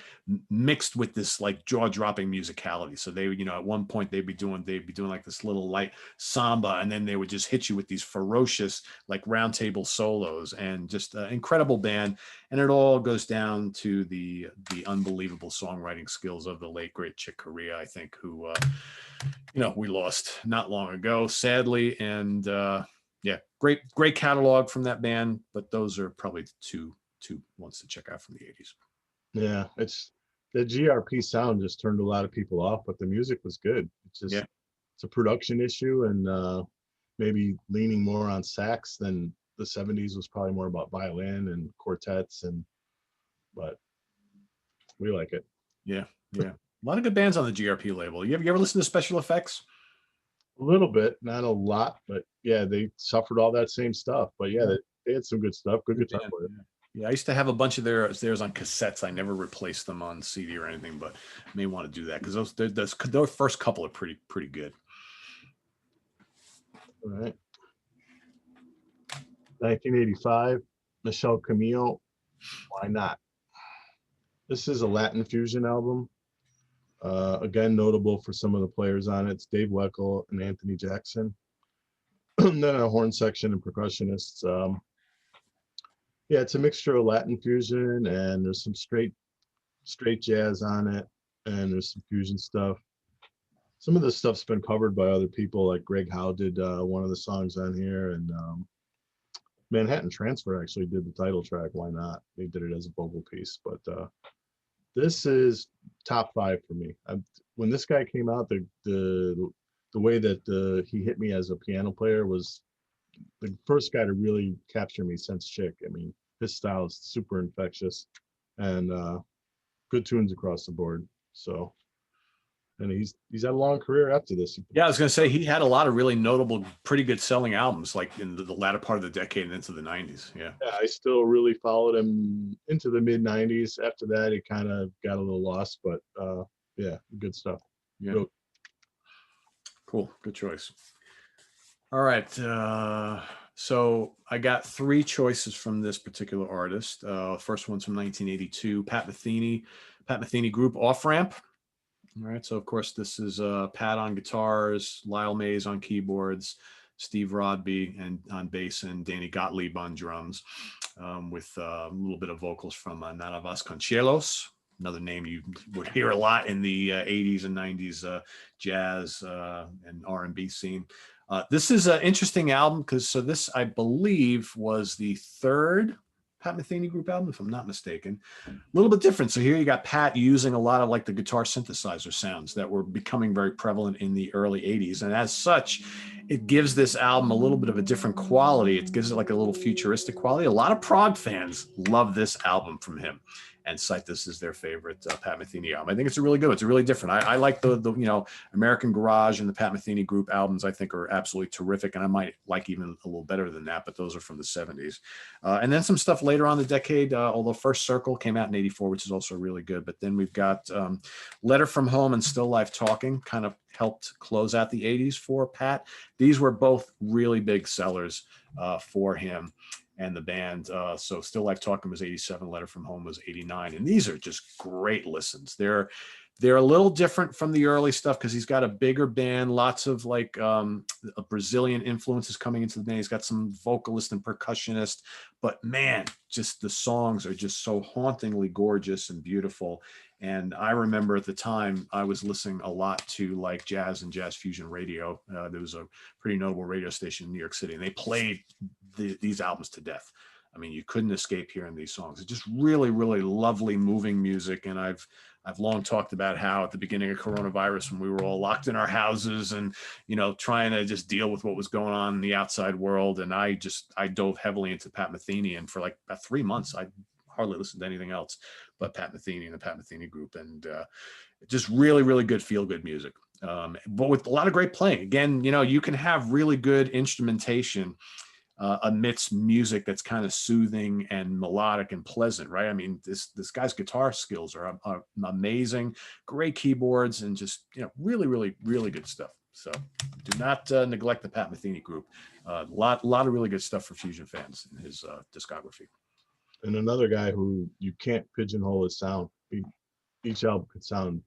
S1: mixed with this like jaw-dropping musicality. So they, you know, at one point they'd be doing like this little light samba, and then they would just hit you with these ferocious like round table solos, and just an incredible band. And it all goes down to the unbelievable songwriting skills of the late great Chick Corea, I think, who you know, we lost not long ago, sadly. And yeah, great catalog from that band, but those are probably the two ones to check out from the 80s.
S2: yeah, it's the GRP sound just turned a lot of people off, but the music was good. It's just
S1: Yeah.
S2: it's a production issue, and maybe leaning more on sax than the 70s was probably more about violin and quartets, and but we like it.
S1: Yeah. Yeah. A lot of good bands on the GRP label. You ever listen to Special Effects?
S2: A little bit, not a lot, but yeah, they suffered all that same stuff. But yeah, they had some good stuff, good guitar
S1: Band,
S2: player.
S1: yeah. Yeah, I used to have a bunch of theirs on cassettes. I never replaced them on CD or anything, but I may want to do that because those first couple are pretty good.
S2: All right. 1985, Michel Camille, Why Not? This is a Latin fusion album. Again, notable for some of the players on it. It's Dave Weckl and Anthony Jackson. And then a horn section and percussionists. Yeah, it's a mixture of Latin fusion, and there's some straight jazz on it, and there's some fusion stuff. Some of this stuff's been covered by other people, like Greg Howe did one of the songs on here, and Manhattan Transfer actually did the title track. Why Not? They did it as a vocal piece, but this is top 5 for me. When this guy came out, the way that he hit me as a piano player was the first guy to really capture me since Chick. I mean, his style is super infectious, and good tunes across the board. So, and he's had a long career after this.
S1: Yeah, I was going to say he had a lot of really notable, pretty good selling albums, like in the latter part of the decade and into the 90s. Yeah.
S2: Yeah, I still really followed him into the mid 90s. After that, he kind of got a little lost, but yeah, good stuff.
S1: Yeah.
S2: Real.
S1: Cool. Good choice. All right. So I got 3 choices from this particular artist. First one's from 1982, Pat Metheny Group, Off Ramp. All right. So of course this is Pat on guitars, Lyle Mays on keyboards, Steve Rodby and on bass, and Danny Gottlieb on drums, with a little bit of vocals from Nana Vasconcelos, another name you would hear a lot in the 80s and 90s jazz and R&B scene. This is an interesting album because this, I believe, was the 3rd Pat Metheny Group album, if I'm not mistaken. A little bit different. So here you got Pat using a lot of like the guitar synthesizer sounds that were becoming very prevalent in the early 80s. And as such, it gives this album a little bit of a different quality. It gives it like a little futuristic quality. A lot of prog fans love this album from him and cite this as their favorite Pat Metheny album. I think it's a really good. It's a really different. I like the American Garage and the Pat Metheny Group albums. I think are absolutely terrific, and I might like even a little better than that. But those are from the 70s, and then some stuff later on the decade. Although First Circle came out in '84, which is also really good. But then we've got Letter from Home and Still Life Talking, kind of helped close out the 80s for Pat. These were both really big sellers for him and the band. So Still Life Talking was 87, Letter from Home was 89. And these are just great listens. They're a little different from the early stuff because he's got a bigger band, lots of like Brazilian influences coming into the band. He's got some vocalist and percussionist, but man, just the songs are just so hauntingly gorgeous and beautiful. And I remember at the time I was listening a lot to like jazz and jazz fusion radio. There was a pretty notable radio station in New York City, and they played these albums to death. I mean, you couldn't escape hearing these songs. It's just really, really lovely, moving music. And I've long talked about how at the beginning of coronavirus, when we were all locked in our houses and, trying to just deal with what was going on in the outside world. And I dove heavily into Pat Metheny. And for like about 3 months, I hardly listened to anything else but Pat Metheny and the Pat Metheny Group. And just really, really good feel-good music. But with a lot of great playing. Again, you can have really good instrumentation amidst music that's kind of soothing and melodic and pleasant, right? I mean, this guy's guitar skills are amazing, great keyboards, and just really, really, really good stuff. So do not neglect the Pat Metheny Group. A lot of really good stuff for fusion fans in his discography.
S2: And another guy who you can't pigeonhole his sound. Each album could sound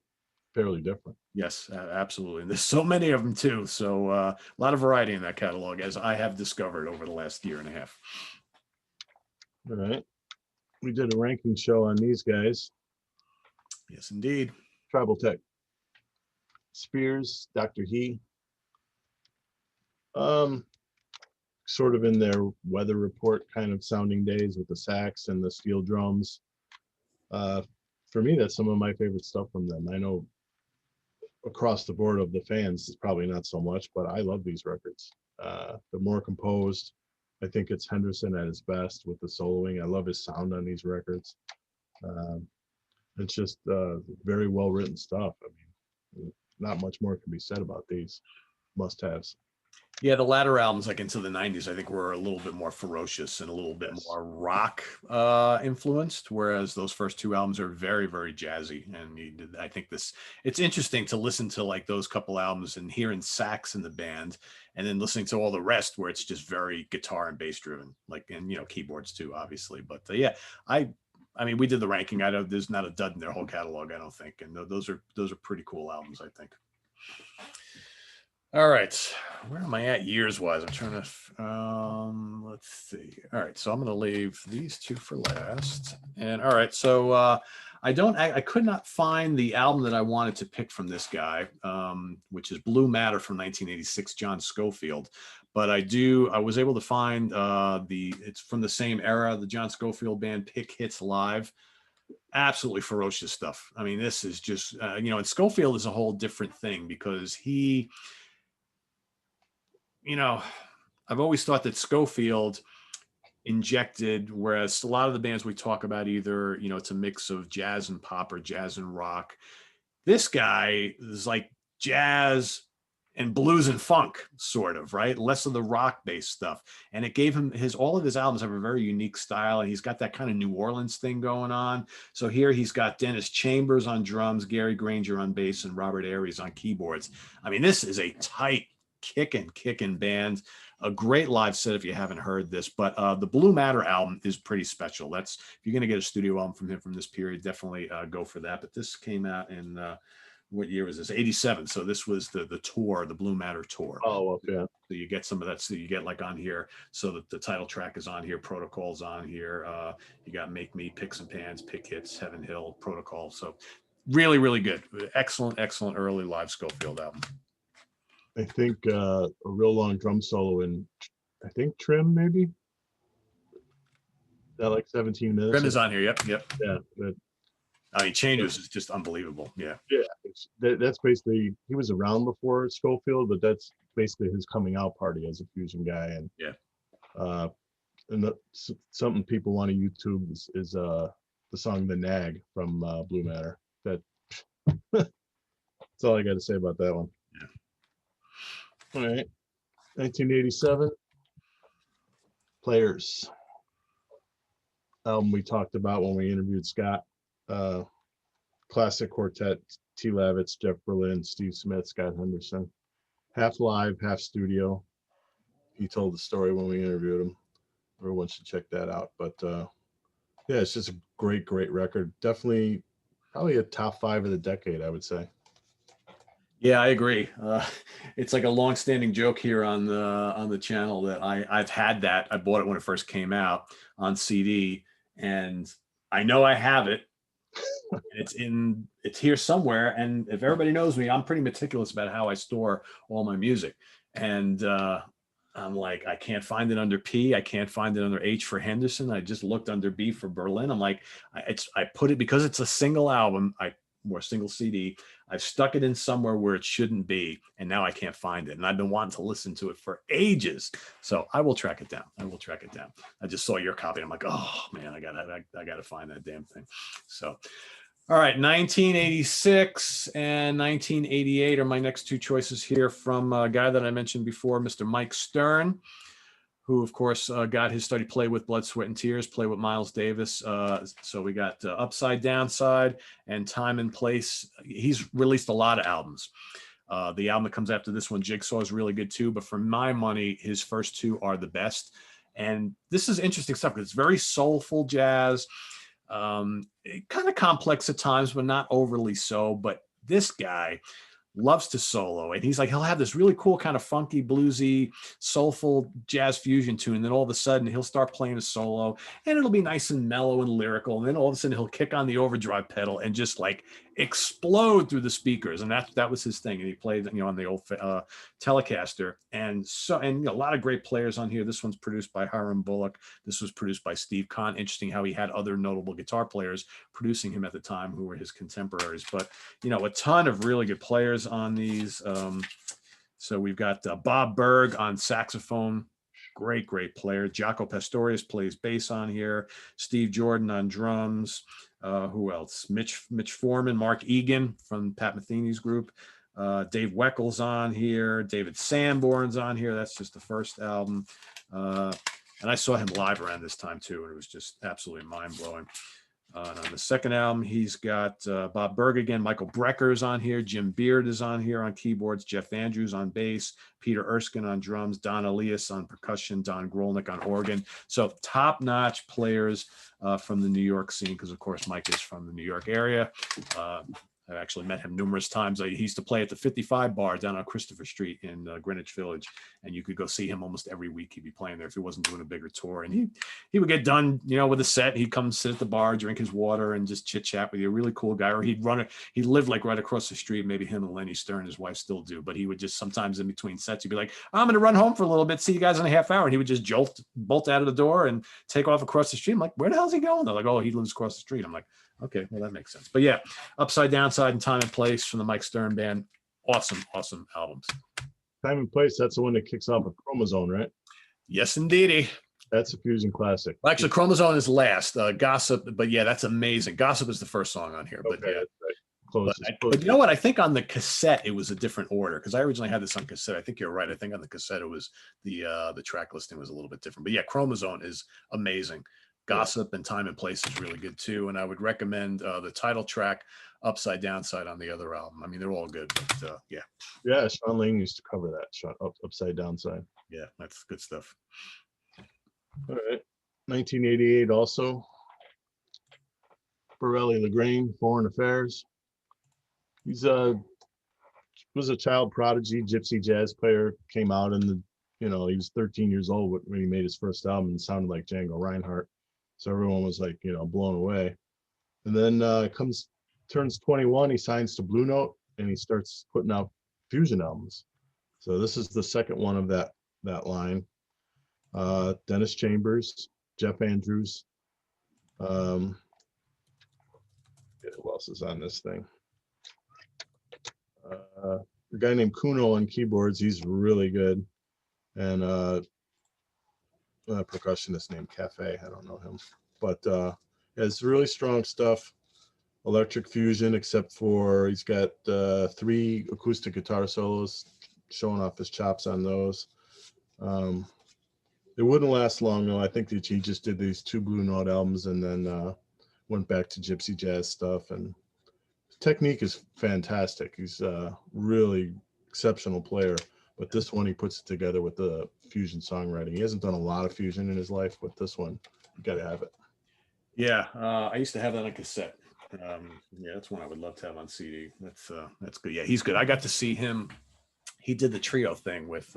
S2: fairly different.
S1: Yes, absolutely. And there's so many of them too. So a lot of variety in that catalog, as I have discovered over the last year and a half.
S2: All right. We did a ranking show on these guys.
S1: Yes, indeed.
S2: Tribal Tech. Spears, Dr. He. Sort of in their weather report kind of sounding days with the sax and the steel drums. for me, that's some of my favorite stuff from them. I know across the board of the fans, it's probably not so much, but I love these records. They're more composed. I think it's Henderson at his best with the soloing. I love his sound on these records. It's just very well written stuff. I mean, not much more can be said about these must-haves.
S1: Yeah, the latter albums, like into the 90s, I think were a little bit more ferocious and a little bit more rock influenced, whereas those first two albums are very, very jazzy. And I think it's interesting to listen to like those couple albums and hearing sax in the band, and then listening to all the rest where it's just very guitar and bass driven, like, and keyboards too, obviously. But yeah, I mean, we did the ranking. There's not a dud in their whole catalog, I don't think, and those are pretty cool albums, I think. All right, where am I at years-wise? I'm trying to, let's see. All right, so I'm going to leave these two for last. And all right, so I could not find the album that I wanted to pick from this guy, which is Blue Matter from 1986, John Scofield. But I was able to find it's from the same era, the John Scofield Band, Pick Hits Live. Absolutely ferocious stuff. I mean, this is just, and Scofield is a whole different thing because he, I've always thought that Scofield injected, whereas a lot of the bands we talk about, either, it's a mix of jazz and pop or jazz and rock. This guy is like jazz and blues and funk, sort of, right? Less of the rock-based stuff. And it gave him all of his albums have a very unique style, and he's got that kind of New Orleans thing going on. So here he's got Dennis Chambers on drums, Gary Granger on bass, and Robert Aries on keyboards. I mean, this is a tight, kicking band. A great live set if you haven't heard this, but the Blue Matter album is pretty special. That's, if you're going to get a studio album from him from this period, definitely go for that. But this came out in what year was this? 87. So this was the tour, the Blue Matter tour.
S2: Oh, well, yeah.
S1: So you get some of that. So you get like on here, so that the title track is on here, Protocol's on here. You got Make Me, Picks and Pans, Pick Hits, Heaven Hill, Protocol. So really, really good. Excellent early live Scofield album.
S2: I think a real long drum solo in, I think, Trim, maybe? Is that like 17 minutes?
S1: Trim is on here, yep.
S2: Yeah.
S1: I mean, Changes is just unbelievable, yeah.
S2: Yeah, that's basically, he was around before Scofield, but that's basically his coming out party as a fusion guy. And
S1: yeah.
S2: Something people want to YouTube is the song The Nag from Blue Matter. That's all I got to say about that one.
S1: Yeah.
S2: All right, 1987, Players. Album we talked about when we interviewed Scott. Classic quartet, T. Lavitz, Jeff Berlin, Steve Smith, Scott Henderson. Half live, half studio. He told the story when we interviewed him. Everyone should check that out. But yeah, it's just a great record. Definitely probably a top 5 of the decade, I would say.
S1: Yeah, I agree. It's like a long-standing joke here on the channel that I've had that. I bought it when it first came out on CD, and I know I have it. It's here somewhere. And if everybody knows me, I'm pretty meticulous about how I store all my music. And I'm like, I can't find it under P. I can't find it under H for Henderson. I just looked under B for Berlin. I'm like, I put it, because it's a single album, or a single CD, I've stuck it in somewhere where it shouldn't be, and now I can't find it. And I've been wanting to listen to it for ages. So I will track it down. I just saw your copy. I'm like, oh man, I gotta find that damn thing. So, all right, 1986 and 1988 are my next two choices here, from a guy that I mentioned before, Mr. Mike Stern, who, of course, got his study Play With Blood, Sweat, and Tears, Play With Miles Davis. So we got Upside Downside and Time and Place. He's released a lot of albums. The album that comes after this one, Jigsaw, is really good too. But for my money, his first two are the best. And this is interesting stuff because it's very soulful jazz, kind of complex at times, but not overly so. But this guy loves to solo, and he'll have this really cool kind of funky, bluesy, soulful jazz fusion tune, and then all of a sudden he'll start playing a solo, and it'll be nice and mellow and lyrical, and then all of a sudden he'll kick on the overdrive pedal and just like explode through the speakers, and that was his thing. And he played, on the old Telecaster, and a lot of great players on here. This one's produced by Hiram Bullock. This was produced by Steve Kahn. Interesting how he had other notable guitar players producing him at the time who were his contemporaries. But a ton of really good players on these. So we've got Bob Berg on saxophone. Great player. Jaco Pastorius plays bass on here. Steve Jordan on drums. Who else? Mitch Foreman, Mark Egan from Pat Metheny's group. Dave Weckels on here. David Sanborn's on here. That's just the first album. And I saw him live around this time too, and it was just absolutely mind-blowing. And on the second album, he's got Bob Berg again. Michael Brecker's on here. Jim Beard is on here on keyboards. Jeff Andrews on bass. Peter Erskine on drums. Don Elias on percussion. Don Grolnick on organ. So top-notch players from the New York scene, because, of course, Mike is from the New York area. I've actually met him numerous times. He used to play at the 55 bar down on Christopher Street in Greenwich Village, and you could go see him almost every week. He'd be playing there if he wasn't doing a bigger tour. And he would get done, with a set. He'd come sit at the bar, drink his water, and just chit chat with you. A really cool guy. Or he'd run it. He lived like right across the street. Maybe him and Lenny Stern, his wife, still do. But he would just sometimes in between sets, he'd be like, "I'm going to run home for a little bit. See you guys in a half hour." And he would just bolt out of the door and take off across the street. I'm like, "Where the hell's he going?" They're like, "Oh, he lives across the street." I'm like, "Okay, well, that makes sense." But yeah, Upside Downside and Time and Place from the Mike Stern Band. Awesome albums.
S2: Time and Place, that's the one that kicks off a Chromosome, right?
S1: Yes, indeedy.
S2: That's a fusion classic.
S1: Well, actually, Chromosome is last. Gossip, but yeah, that's amazing. Gossip is the first song on here. But
S2: okay,
S1: yeah.
S2: Right.
S1: But you know what? I think on the cassette it was a different order, because I originally had this on cassette. I think you're right. I think on the cassette it was the track listing was a little bit different. But yeah, Chromosome is amazing. Gossip and Time and Place is really good too, and I would recommend the title track, Upside Downside, on the other album. I mean, they're all good, but
S2: yeah, Sean Lane used to cover that Upside Downside.
S1: Yeah, that's good stuff.
S2: All right, 1988 also. Borelli LaGrange, Foreign Affairs. He's was a child prodigy, gypsy jazz player. Came out in the, he was 13 years old when he made his first album and sounded like Django Reinhardt. So everyone was like, blown away. And then turns 21, he signs to Blue Note, and he starts putting out fusion albums. So this is the second one of that line. Dennis Chambers, Jeff Andrews. Who else is on this thing? A guy named Kuno on keyboards. He's really good. And a percussionist named Cafe. I don't know him, but it's really strong stuff. Electric fusion, except for he's got 3 acoustic guitar solos, showing off his chops on those. It wouldn't last long though. I think that he just did these 2 Blue Note albums and then went back to gypsy jazz stuff. And his technique is fantastic. He's a really exceptional player. But this one, he puts it together with the fusion songwriting. He hasn't done a lot of fusion in his life, but this one, you got to have it.
S1: Yeah, I used to have that on cassette. Yeah, that's one I would love to have on CD. That's good. Yeah, he's good. I got to see him. He did the trio thing with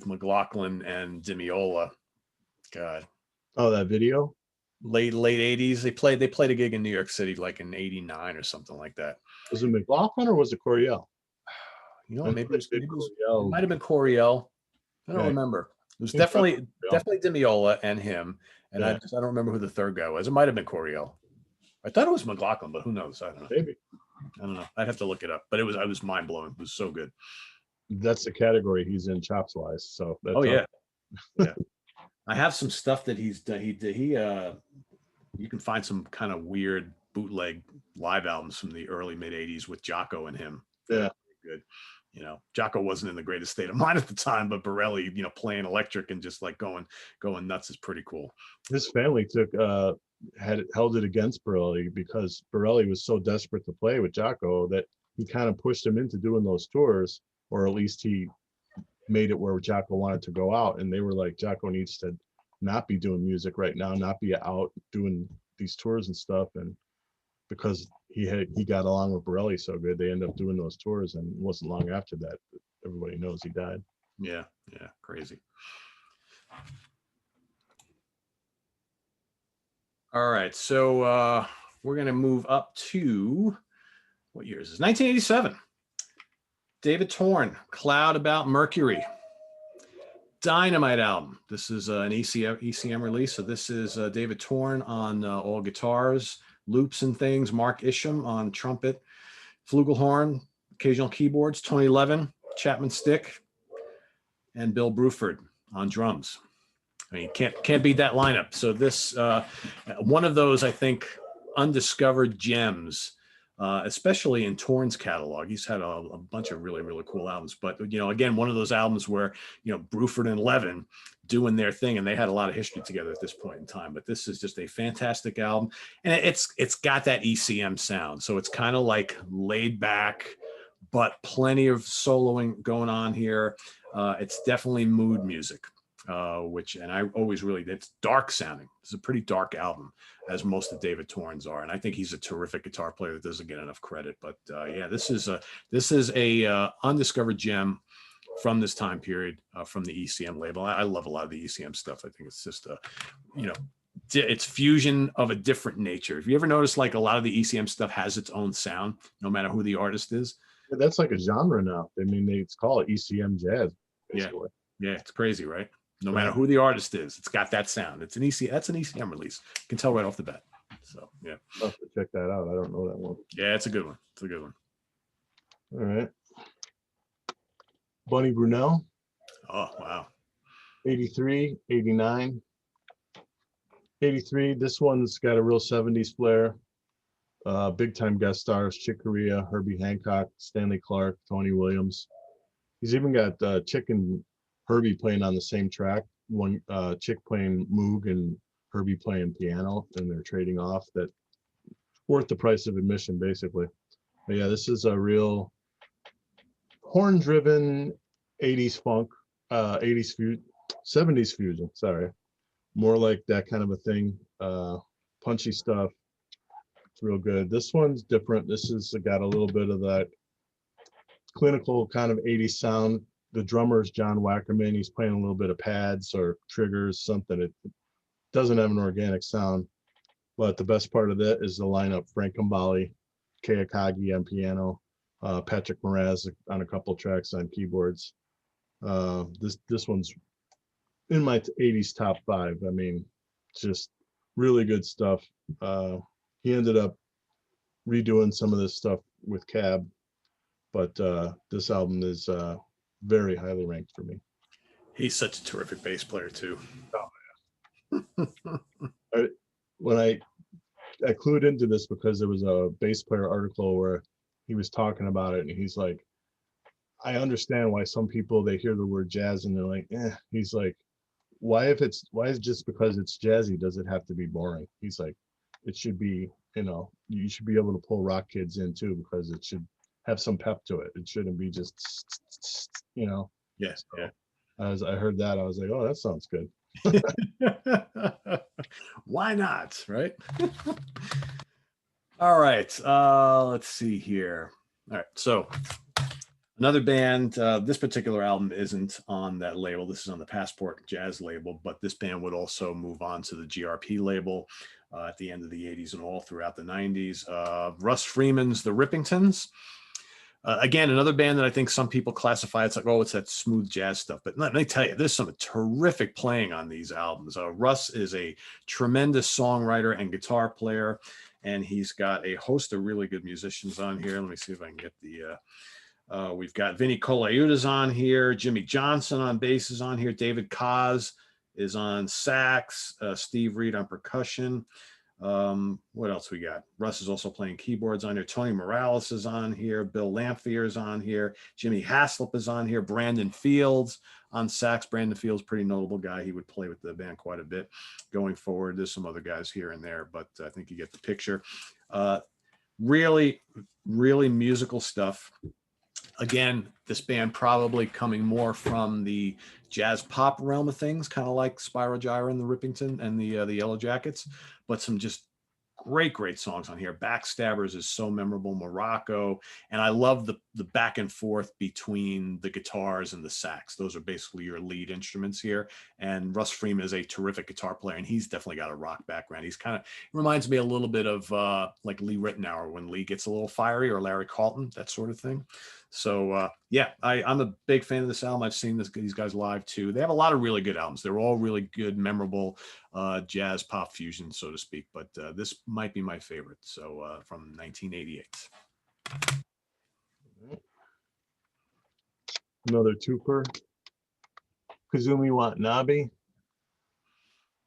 S1: McLaughlin and Dimiola. God.
S2: Oh, that video?
S1: Late 80s. They played a gig in New York City like in 89 or something like that.
S2: Was it McLaughlin or was it Coriel?
S1: Maybe it might have been Coriel. I don't remember. It was definitely Dimiola and him, and I don't remember who the third guy was. It might have been Coriel. I thought it was McLaughlin, but who knows? I don't know.
S2: Maybe.
S1: I don't know. I'd have to look it up. But I was mind blowing. It was so good.
S2: That's the category he's in chops wise. So that's
S1: yeah. I have some stuff that he's done. You can find some kind of weird bootleg live albums from the early mid 80s with Jaco and him.
S2: Yeah.
S1: Good. Jaco wasn't in the greatest state of mind at the time, but Borelli, playing electric and just like going nuts is pretty cool.
S2: His family held it against Borelli because Borelli was so desperate to play with Jaco that he kind of pushed him into doing those tours, or at least he made it where Jaco wanted to go out. And they were like, Jaco needs to not be doing music right now, not be out doing these tours and stuff. And because he got along with Borelli so good, they ended up doing those tours, and it wasn't long after that everybody knows he died.
S1: Yeah, crazy. All right, so we're gonna move up to what year is this? 1987. David Torn, Cloud About Mercury. Dynamite album. This is an ECM release. So this is David Torn on all guitars, loops and things. Mark Isham on trumpet, flugelhorn, occasional keyboards. Tony Levin, Chapman stick, and Bill Bruford on drums. I mean, can't beat that lineup. So this one of those, I think, undiscovered gems. Especially in Torn's catalog. He's had a bunch of really, really cool albums. But, you know, again, one of those albums where, you know, Bruford and Levin doing their thing, and they had a lot of history together at this point in time. But this is just a fantastic album. And it's got that ECM sound. So it's kind of like laid back, but plenty of soloing going on here. It's definitely mood music. And I always it's dark sounding. It's a pretty dark album, as most of David Torn's are, and I think he's a terrific guitar player that doesn't get enough credit. But yeah, this is a undiscovered gem from this time period, from the ECM label. I love a lot of the ECM stuff. I think it's just you know, it's fusion of a different nature. If you ever notice, like a lot of the ECM stuff has its own sound, no matter who the artist is.
S2: That's like a genre now. I mean, it's called ECM jazz. Basically.
S1: Yeah, it's crazy, right? No matter who the artist is, it's got that sound. That's an ECM release. You can tell right off the bat. So yeah.
S2: I'll have to check that out. I don't know that one.
S1: Yeah, it's a good one. It's a good one.
S2: All right. Bunny Brunel.
S1: Oh, wow.
S2: 83, 89. 83, this one's got a real 70s flair. Big time guest stars, Chick Corea, Herbie Hancock, Stanley Clarke, Tony Williams. He's even got Chick and Herbie playing on the same track. One Chick playing Moog and Herbie playing piano, and they're trading off. That worth the price of admission, basically. But yeah, this is a real horn-driven 80s funk, 70s fusion. Sorry, more like that kind of a thing. Punchy stuff. It's real good. This one's different. This has got a little bit of that clinical kind of 80s sound. The drummer is John Wackerman. He's playing a little bit of pads or triggers, something. It doesn't have an organic sound, but the best part of that is the lineup: Frank Gambale, Kei Akagi on piano, Patrick Moraz on a couple tracks on keyboards. This one's in my 80s top 5. I mean, just really good stuff. He ended up redoing some of this stuff with Cab, but this album is very highly ranked for me.
S1: He's such a terrific bass player too.
S2: Oh yeah. When I clued into this because there was a bass player article where he was talking about it, and he's like, I understand why some people, they hear the word jazz and they're like, eh. He's like, why is just because it's jazzy does it have to be boring? He's like, it should be, you know, you should be able to pull rock kids in too, because it should have some pep to it. It shouldn't be just, you know.
S1: Yes.
S2: So,
S1: yeah.
S2: As I heard that, I was like, oh, that sounds good.
S1: Why not? Right. All right. Let's see here. All right. So another band, this particular album isn't on that label. This is on the Passport Jazz label, but this band would also move on to the GRP label at the end of the 80s and all throughout the 90s. Russ Freeman's The Rippingtons. Again, another band that I think some people classify, it's like, oh, it's that smooth jazz stuff. But let me tell you, there's some terrific playing on these albums. Russ is a tremendous songwriter and guitar player, and he's got a host of really good musicians on here. Let me see if I can get the... we've got Vinny Colaiuta's on here, Jimmy Johnson on bass is on here, David Kaz is on sax, Steve Reed on percussion. What else we got? Russ is also playing keyboards on here. Tony Morales is on here. Bill Lamphere is on here. Jimmy Haslip is on here. Brandon Fields on sax. Brandon Fields, pretty notable guy. He would play with the band quite a bit going forward. There's some other guys here and there, but I think you get the picture. Really, really musical stuff. Again, this band probably coming more from the jazz pop realm of things, kind of like Spiral Gyra and the Rippington and the Yellow Jackets, but some just great songs on here. Backstabbers is so memorable. Morocco, and I love the back and forth between the guitars and the sax. Those are basically your lead instruments here. And Russ Freeman is a terrific guitar player, and he's definitely got a rock background. He's kind of reminds me a little bit of like Lee Ritenour when Lee gets a little fiery, or Larry Carlton, that sort of thing. So yeah, I'm a big fan of this album. I've seen these guys live too. They have a lot of really good albums. They're all really good, memorable jazz pop fusion, so to speak. But this might be my favorite. So from 1988.
S2: Another twofer. Kazumi Watanabe.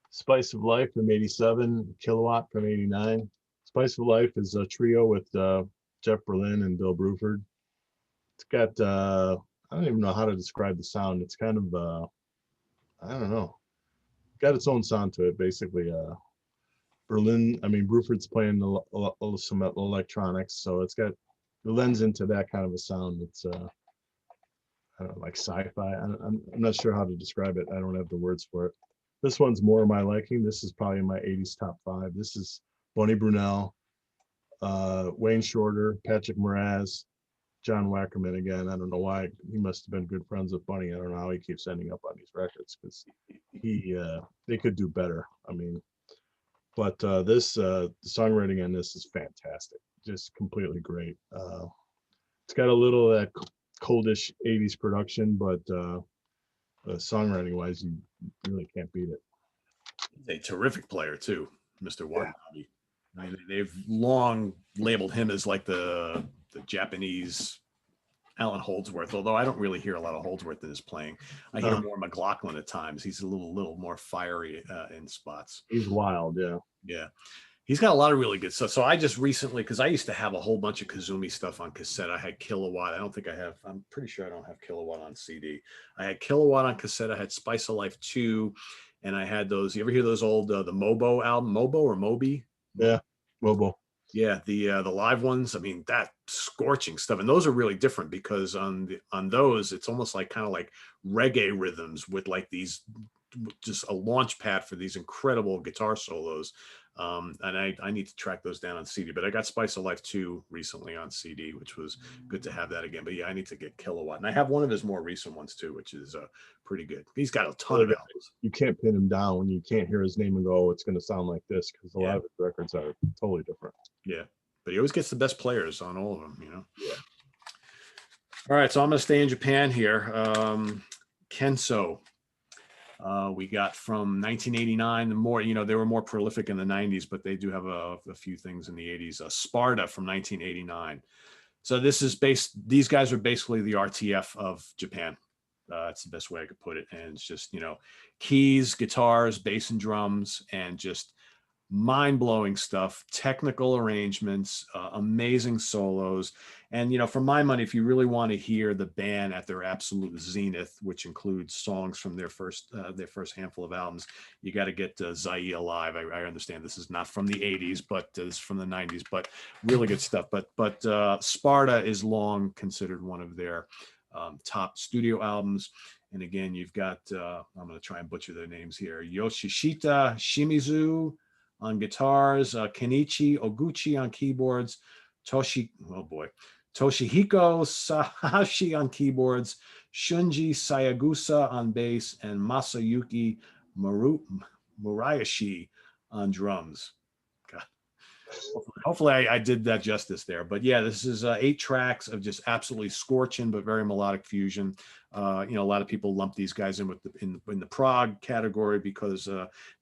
S2: Spice of Life from 87. Kilowatt from 89. Spice of Life is a trio with Jeff Berlin and Bill Bruford. It's got I don't even know how to describe the sound. It's kind of I don't know. Got its own sound to it, basically. Bruford's playing some electronics, so it lends into that kind of a sound. It's I don't know, like sci-fi. I'm not sure how to describe it. I don't have the words for it. This one's more of my liking. This is probably in my 80s top 5. This is Bonnie Brunel, Wayne Shorter, Patrick Moraz, John Wackerman again. I don't know why. He must have been good friends with Bunny. I don't know how he keeps ending up on these records, because they could do better. But the songwriting on this is fantastic. Just completely great. It's got a little of that coldish 80s production, but songwriting wise, you really can't beat it.
S1: He's a terrific player too, Mr. Watanabe. Yeah. I mean, they've long labeled him as like the Japanese Alan Holdsworth, although I don't really hear a lot of Holdsworth in his playing. I hear more McLaughlin at times. He's a little more fiery in spots.
S2: He's wild, yeah.
S1: Yeah. He's got a lot of really good stuff. So I just recently, because I used to have a whole bunch of Kazumi stuff on cassette. I had Kilowatt. I'm pretty sure I don't have Kilowatt on CD. I had Kilowatt on cassette. I had Spice of Life 2. And I had those, you ever hear those old, the Mobo album, Mobo or Moby?
S2: Yeah, Mobo.
S1: Yeah, the live ones. I mean, that scorching stuff, and those are really different because on those, it's almost like kind of like reggae rhythms with like these, just a launch pad for these incredible guitar solos. And I need to track those down on CD. But I got Spice of Life 2 recently on CD, which was good to have that again. But yeah, I need to get Kilowatt, and I have one of his more recent ones too, which is pretty good. He's got a ton of albums.
S2: You can't pin him down when you can't hear his name and go, oh, it's going to sound like this, because a lot of his records are totally different.
S1: Yeah, but he always gets the best players on all of them, you know.
S2: Yeah.
S1: All right, so I'm going to stay in Japan here. Kenso. We got from 1989. The more, they were more prolific in the 90s, but they do have a few things in the 80s. Sparta from 1989. So these guys are basically the RTF of Japan. That's the best way I could put it. And it's just, keys, guitars, bass and drums, and just mind-blowing stuff, technical arrangements, amazing solos. And for my money, if you really want to hear the band at their absolute zenith, which includes songs from their first handful of albums, you got to get Zai Alive. I understand this is not from the 80s, but it's from the 90s, but really good stuff. But Sparta is long considered one of their top studio albums. And again, you've got I'm going to try and butcher their names here: Yoshishita Shimizu on guitars, Kenichi Oguchi on keyboards, Toshihiko Sahashi on keyboards, Shunji Sayagusa on bass, and Masayuki Murayashi on drums. God. Hopefully I did that justice there. But yeah, this is 8 tracks of just absolutely scorching but very melodic fusion. A lot of people lump these guys in with in the prog category because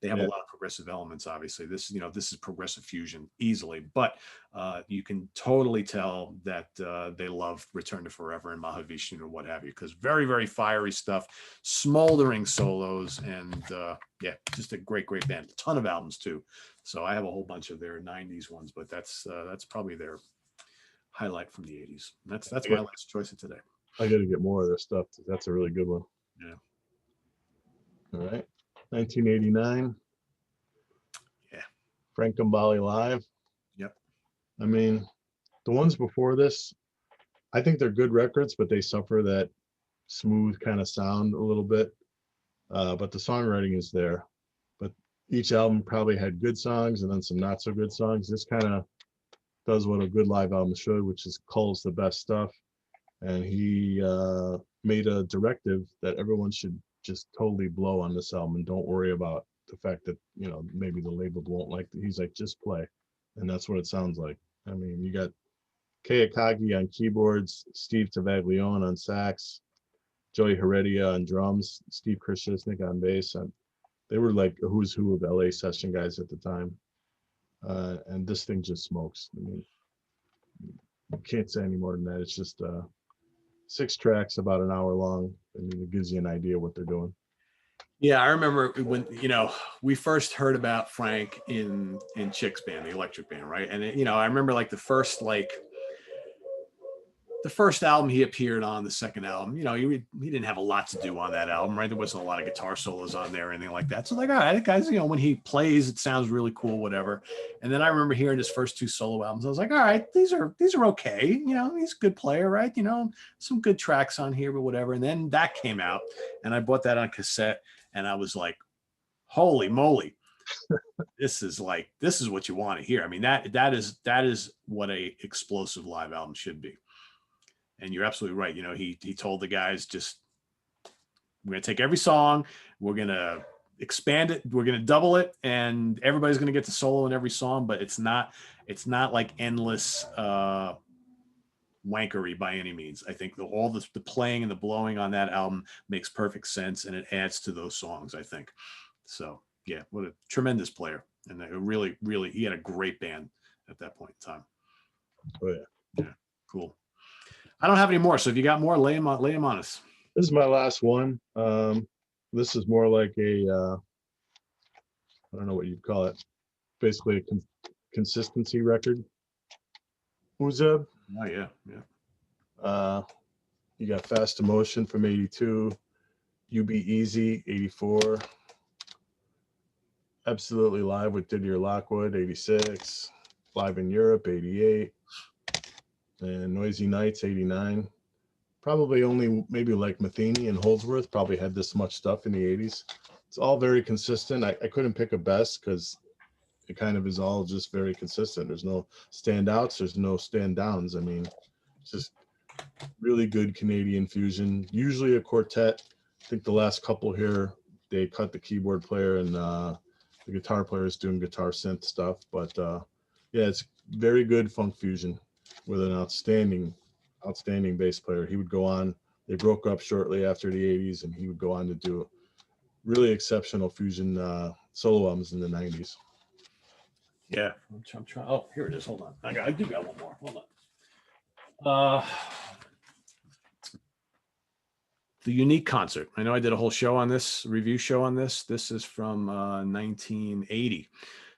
S1: they have a lot of progressive elements. Obviously, this is progressive fusion easily, but you can totally tell that they love Return to Forever and Mahavishnu or what have you, because very, very fiery stuff, smoldering solos, and just a great band. A ton of albums too. So I have a whole bunch of their 90s ones, but that's probably their highlight from the 80s. That's my last choice of today.
S2: I got to get more of their stuff. That's a really good one.
S1: Yeah.
S2: All right. 1989.
S1: Yeah.
S2: Frank Gambale Live.
S1: Yep.
S2: I mean, the ones before this, I think they're good records, but they suffer that smooth kind of sound a little bit. But the songwriting is there. But each album probably had good songs and then some not so good songs. This kind of does what a good live album should, which is culls the best stuff. And he made a directive that everyone should just totally blow on this album and don't worry about the fact that, you know, maybe the label won't like it. He's like, just play. And that's what it sounds like. I mean, you got Kei Akagi on keyboards, Steve Tavaglione on sax, Joey Heredia on drums, Steve Krishnisnik on bass. And they were like a who's who of LA session guys at the time. And this thing just smokes. I mean, you can't say any more than that. It's just 6 tracks, about an hour long. I mean, it gives you an idea what they're doing.
S1: Yeah, I remember when, you know, we first heard about Frank in Chick's band, the electric band, right? And it, you know, I remember like the first album he appeared on, the second album, you know, he didn't have a lot to do on that album, right? There wasn't a lot of guitar solos on there or anything like that. So like, all right, that guy's, you know, when he plays, it sounds really cool, whatever. And then I remember hearing his first 2 solo albums. I was like, all right, these are okay. You know, he's a good player, right? You know, some good tracks on here, but whatever. And then that came out and I bought that on cassette and I was like, holy moly. This is what you want to hear. I mean, that is what a explosive live album should be. And you're absolutely right. You know, he told the guys, just, we're going to take every song, we're going to expand it, we're going to double it, and everybody's going to get to solo in every song, but it's not like endless wankery by any means. I think all the playing and the blowing on that album makes perfect sense, and it adds to those songs, I think. So yeah, what a tremendous player. And really, he had a great band at that point in time.
S2: Oh yeah.
S1: Yeah, cool. I don't have any more. So if you got more, lay them on us.
S2: This is my last one. This is more like a, I don't know what you'd call it. Basically a consistency record. Uzeb.
S1: Oh yeah.
S2: You got Fast Emotion from 82, You Be Easy, 84. Absolutely Live with Didier Lockwood, 86. Live in Europe, 88. And Noisy Nights, 89. Probably only maybe like Matheny and Holdsworth probably had this much stuff in the 80s. It's all very consistent. I couldn't pick a best because it kind of is all just very consistent. There's no standouts. There's no stand downs. I mean, it's just really good Canadian fusion, usually a quartet. I think the last couple here, they cut the keyboard player and the guitar player is doing guitar synth stuff. But yeah, it's very good funk fusion with an outstanding bass player. He would go on, they broke up shortly after the 80s, and he would go on to do really exceptional fusion solo albums in the 90s.
S1: Yeah, I'm trying. Oh, here it is. Hold on. I do got one more. Hold on. The Unique Concert. I know I did a whole show on this, review show on this. This is from 1980.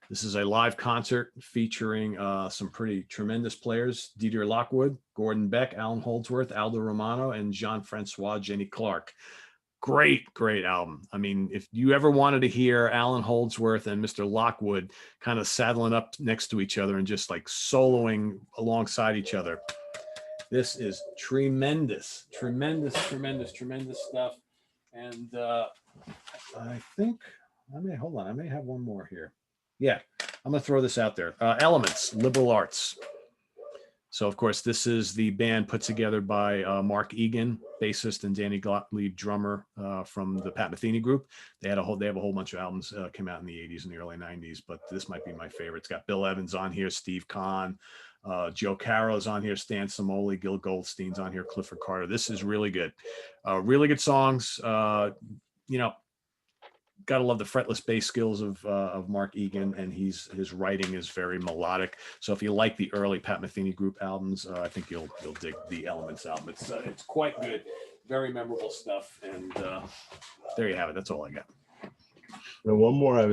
S1: This is a live concert featuring some pretty tremendous players: Didier Lockwood, Gordon Beck, Alan Holdsworth, Aldo Romano, and Jean-Francois Jenny Clarke. Great album. I mean, if you ever wanted to hear Alan Holdsworth and Mr. Lockwood kind of saddling up next to each other and just like soloing alongside each other, this is tremendous stuff. And I think I may have one more here. Yeah, I'm gonna throw this out there. Elements, Liberal Arts. So of course, this is the band put together by Mark Egan, bassist, and Danny Gottlieb, drummer, from the Pat Metheny group. They have a whole bunch of albums came out in the 80s and the early 90s, but this might be my favorite. It's got Bill Evans on here, Steve Kahn, Joe Caro's on here, Stan Samoli, Gil Goldstein's on here, Clifford Carter. This is really good. Really good songs. You know, gotta love the fretless bass skills of Mark Egan, and his writing is very melodic. So if you like the early Pat Metheny group albums, I think you'll dig the Elements album. It's quite good, very memorable stuff. And there you have it. That's all I got.
S2: And one more I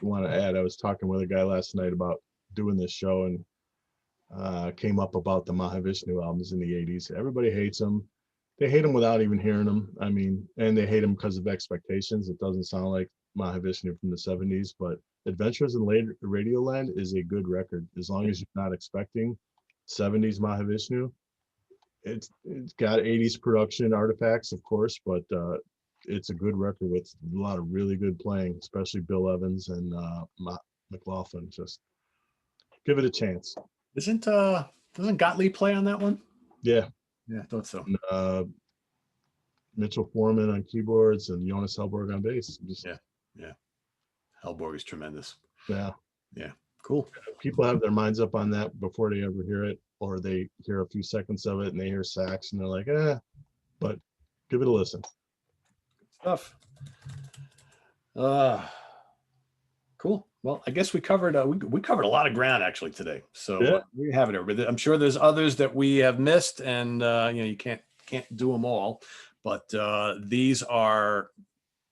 S2: want to add. I was talking with a guy last night about doing this show, and came up about the Mahavishnu albums in the 80s. Everybody hates them. They hate them without even hearing them. I mean, and they hate them because of expectations. It doesn't sound like Mahavishnu from the 70s, but Adventures in Radioland is a good record. As long as you're not expecting 70s Mahavishnu, it's got 80s production artifacts, of course, but it's a good record with a lot of really good playing, especially Bill Evans and McLaughlin. Just give it a chance.
S1: Doesn't Gottlieb play on that one?
S2: Yeah.
S1: Yeah, I thought so.
S2: Mitchell Foreman on keyboards and Jonas Hellborg on bass.
S1: Yeah. Hellborg is tremendous.
S2: Yeah.
S1: Cool.
S2: People have their minds up on that before they ever hear it, or they hear a few seconds of it and they hear sax and they're like, but give it a listen.
S1: Good stuff. Cool. Well, I guess we covered we covered a lot of ground actually today. So we have it over. I'm sure there's others that we have missed, and you can't do them all, but these are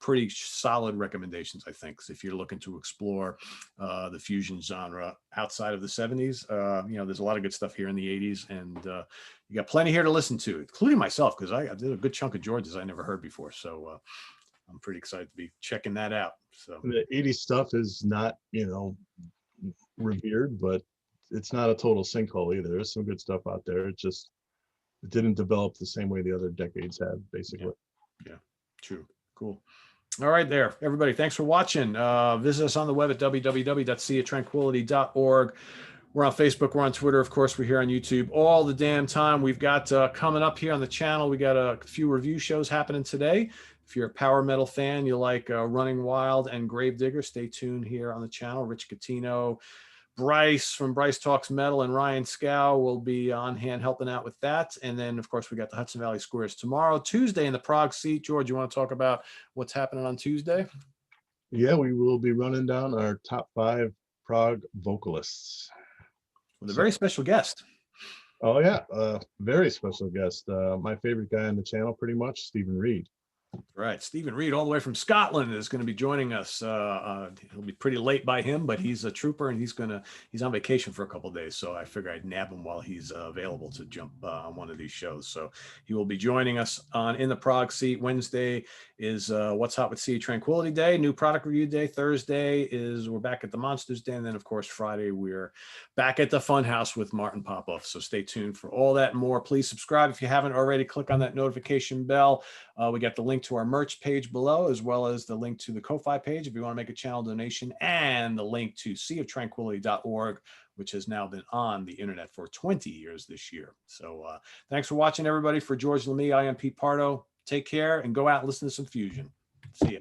S1: pretty solid recommendations, I think. So if you're looking to explore the fusion genre outside of the 70s, there's a lot of good stuff here in the 80s, and you got plenty here to listen to, including myself, because I did a good chunk of George's I never heard before. So I'm pretty excited to be checking that out. So
S2: the 80s stuff is not, revered, but it's not a total sinkhole either. There's some good stuff out there. It didn't develop the same way the other decades have, basically.
S1: Yeah, true. Cool. All right, there, everybody. Thanks for watching. Visit us on the web at www.seatranquility.org. We're on Facebook. We're on Twitter. Of course, we're here on YouTube all the damn time. We've got coming up here on the channel, we got a few review shows happening today. If you're a power metal fan, you like Running Wild and Gravedigger, stay tuned here on the channel. Rich Catino, Bryce from Bryce Talks Metal, and Ryan Scow will be on hand helping out with that. And then, of course, we got the Hudson Valley Squares tomorrow. Tuesday in the Prague seat. George, you want to talk about what's happening on Tuesday?
S2: Yeah, we will be running down our top 5 Prague vocalists.
S1: With a very special guest.
S2: Oh, yeah. Very special guest. My favorite guy on the channel, pretty much, Stephen Reed.
S1: Right. Stephen Reed, all the way from Scotland, is going to be joining us. It'll be pretty late by him, but he's a trooper and he's on vacation for a couple of days. So I figure I'd nab him while he's available to jump on one of these shows. So he will be joining us in the Prague seat. Wednesday is What's Hot with Sea Tranquility Day, new product review day. Thursday is we're back at the Monsters Day. And then, of course, Friday, we're back at the Funhouse with Martin Popoff. So stay tuned for all that and more. Please subscribe if you haven't already. Click on that notification bell. We got the link to our merch page below, as well as the link to the Ko-Fi page if you want to make a channel donation, and the link to seaoftranquility.org, which has now been on the internet for 20 years this year. So thanks for watching, everybody. For George Lamie, I am Pete Pardo. Take care and go out and listen to some Fusion. See ya.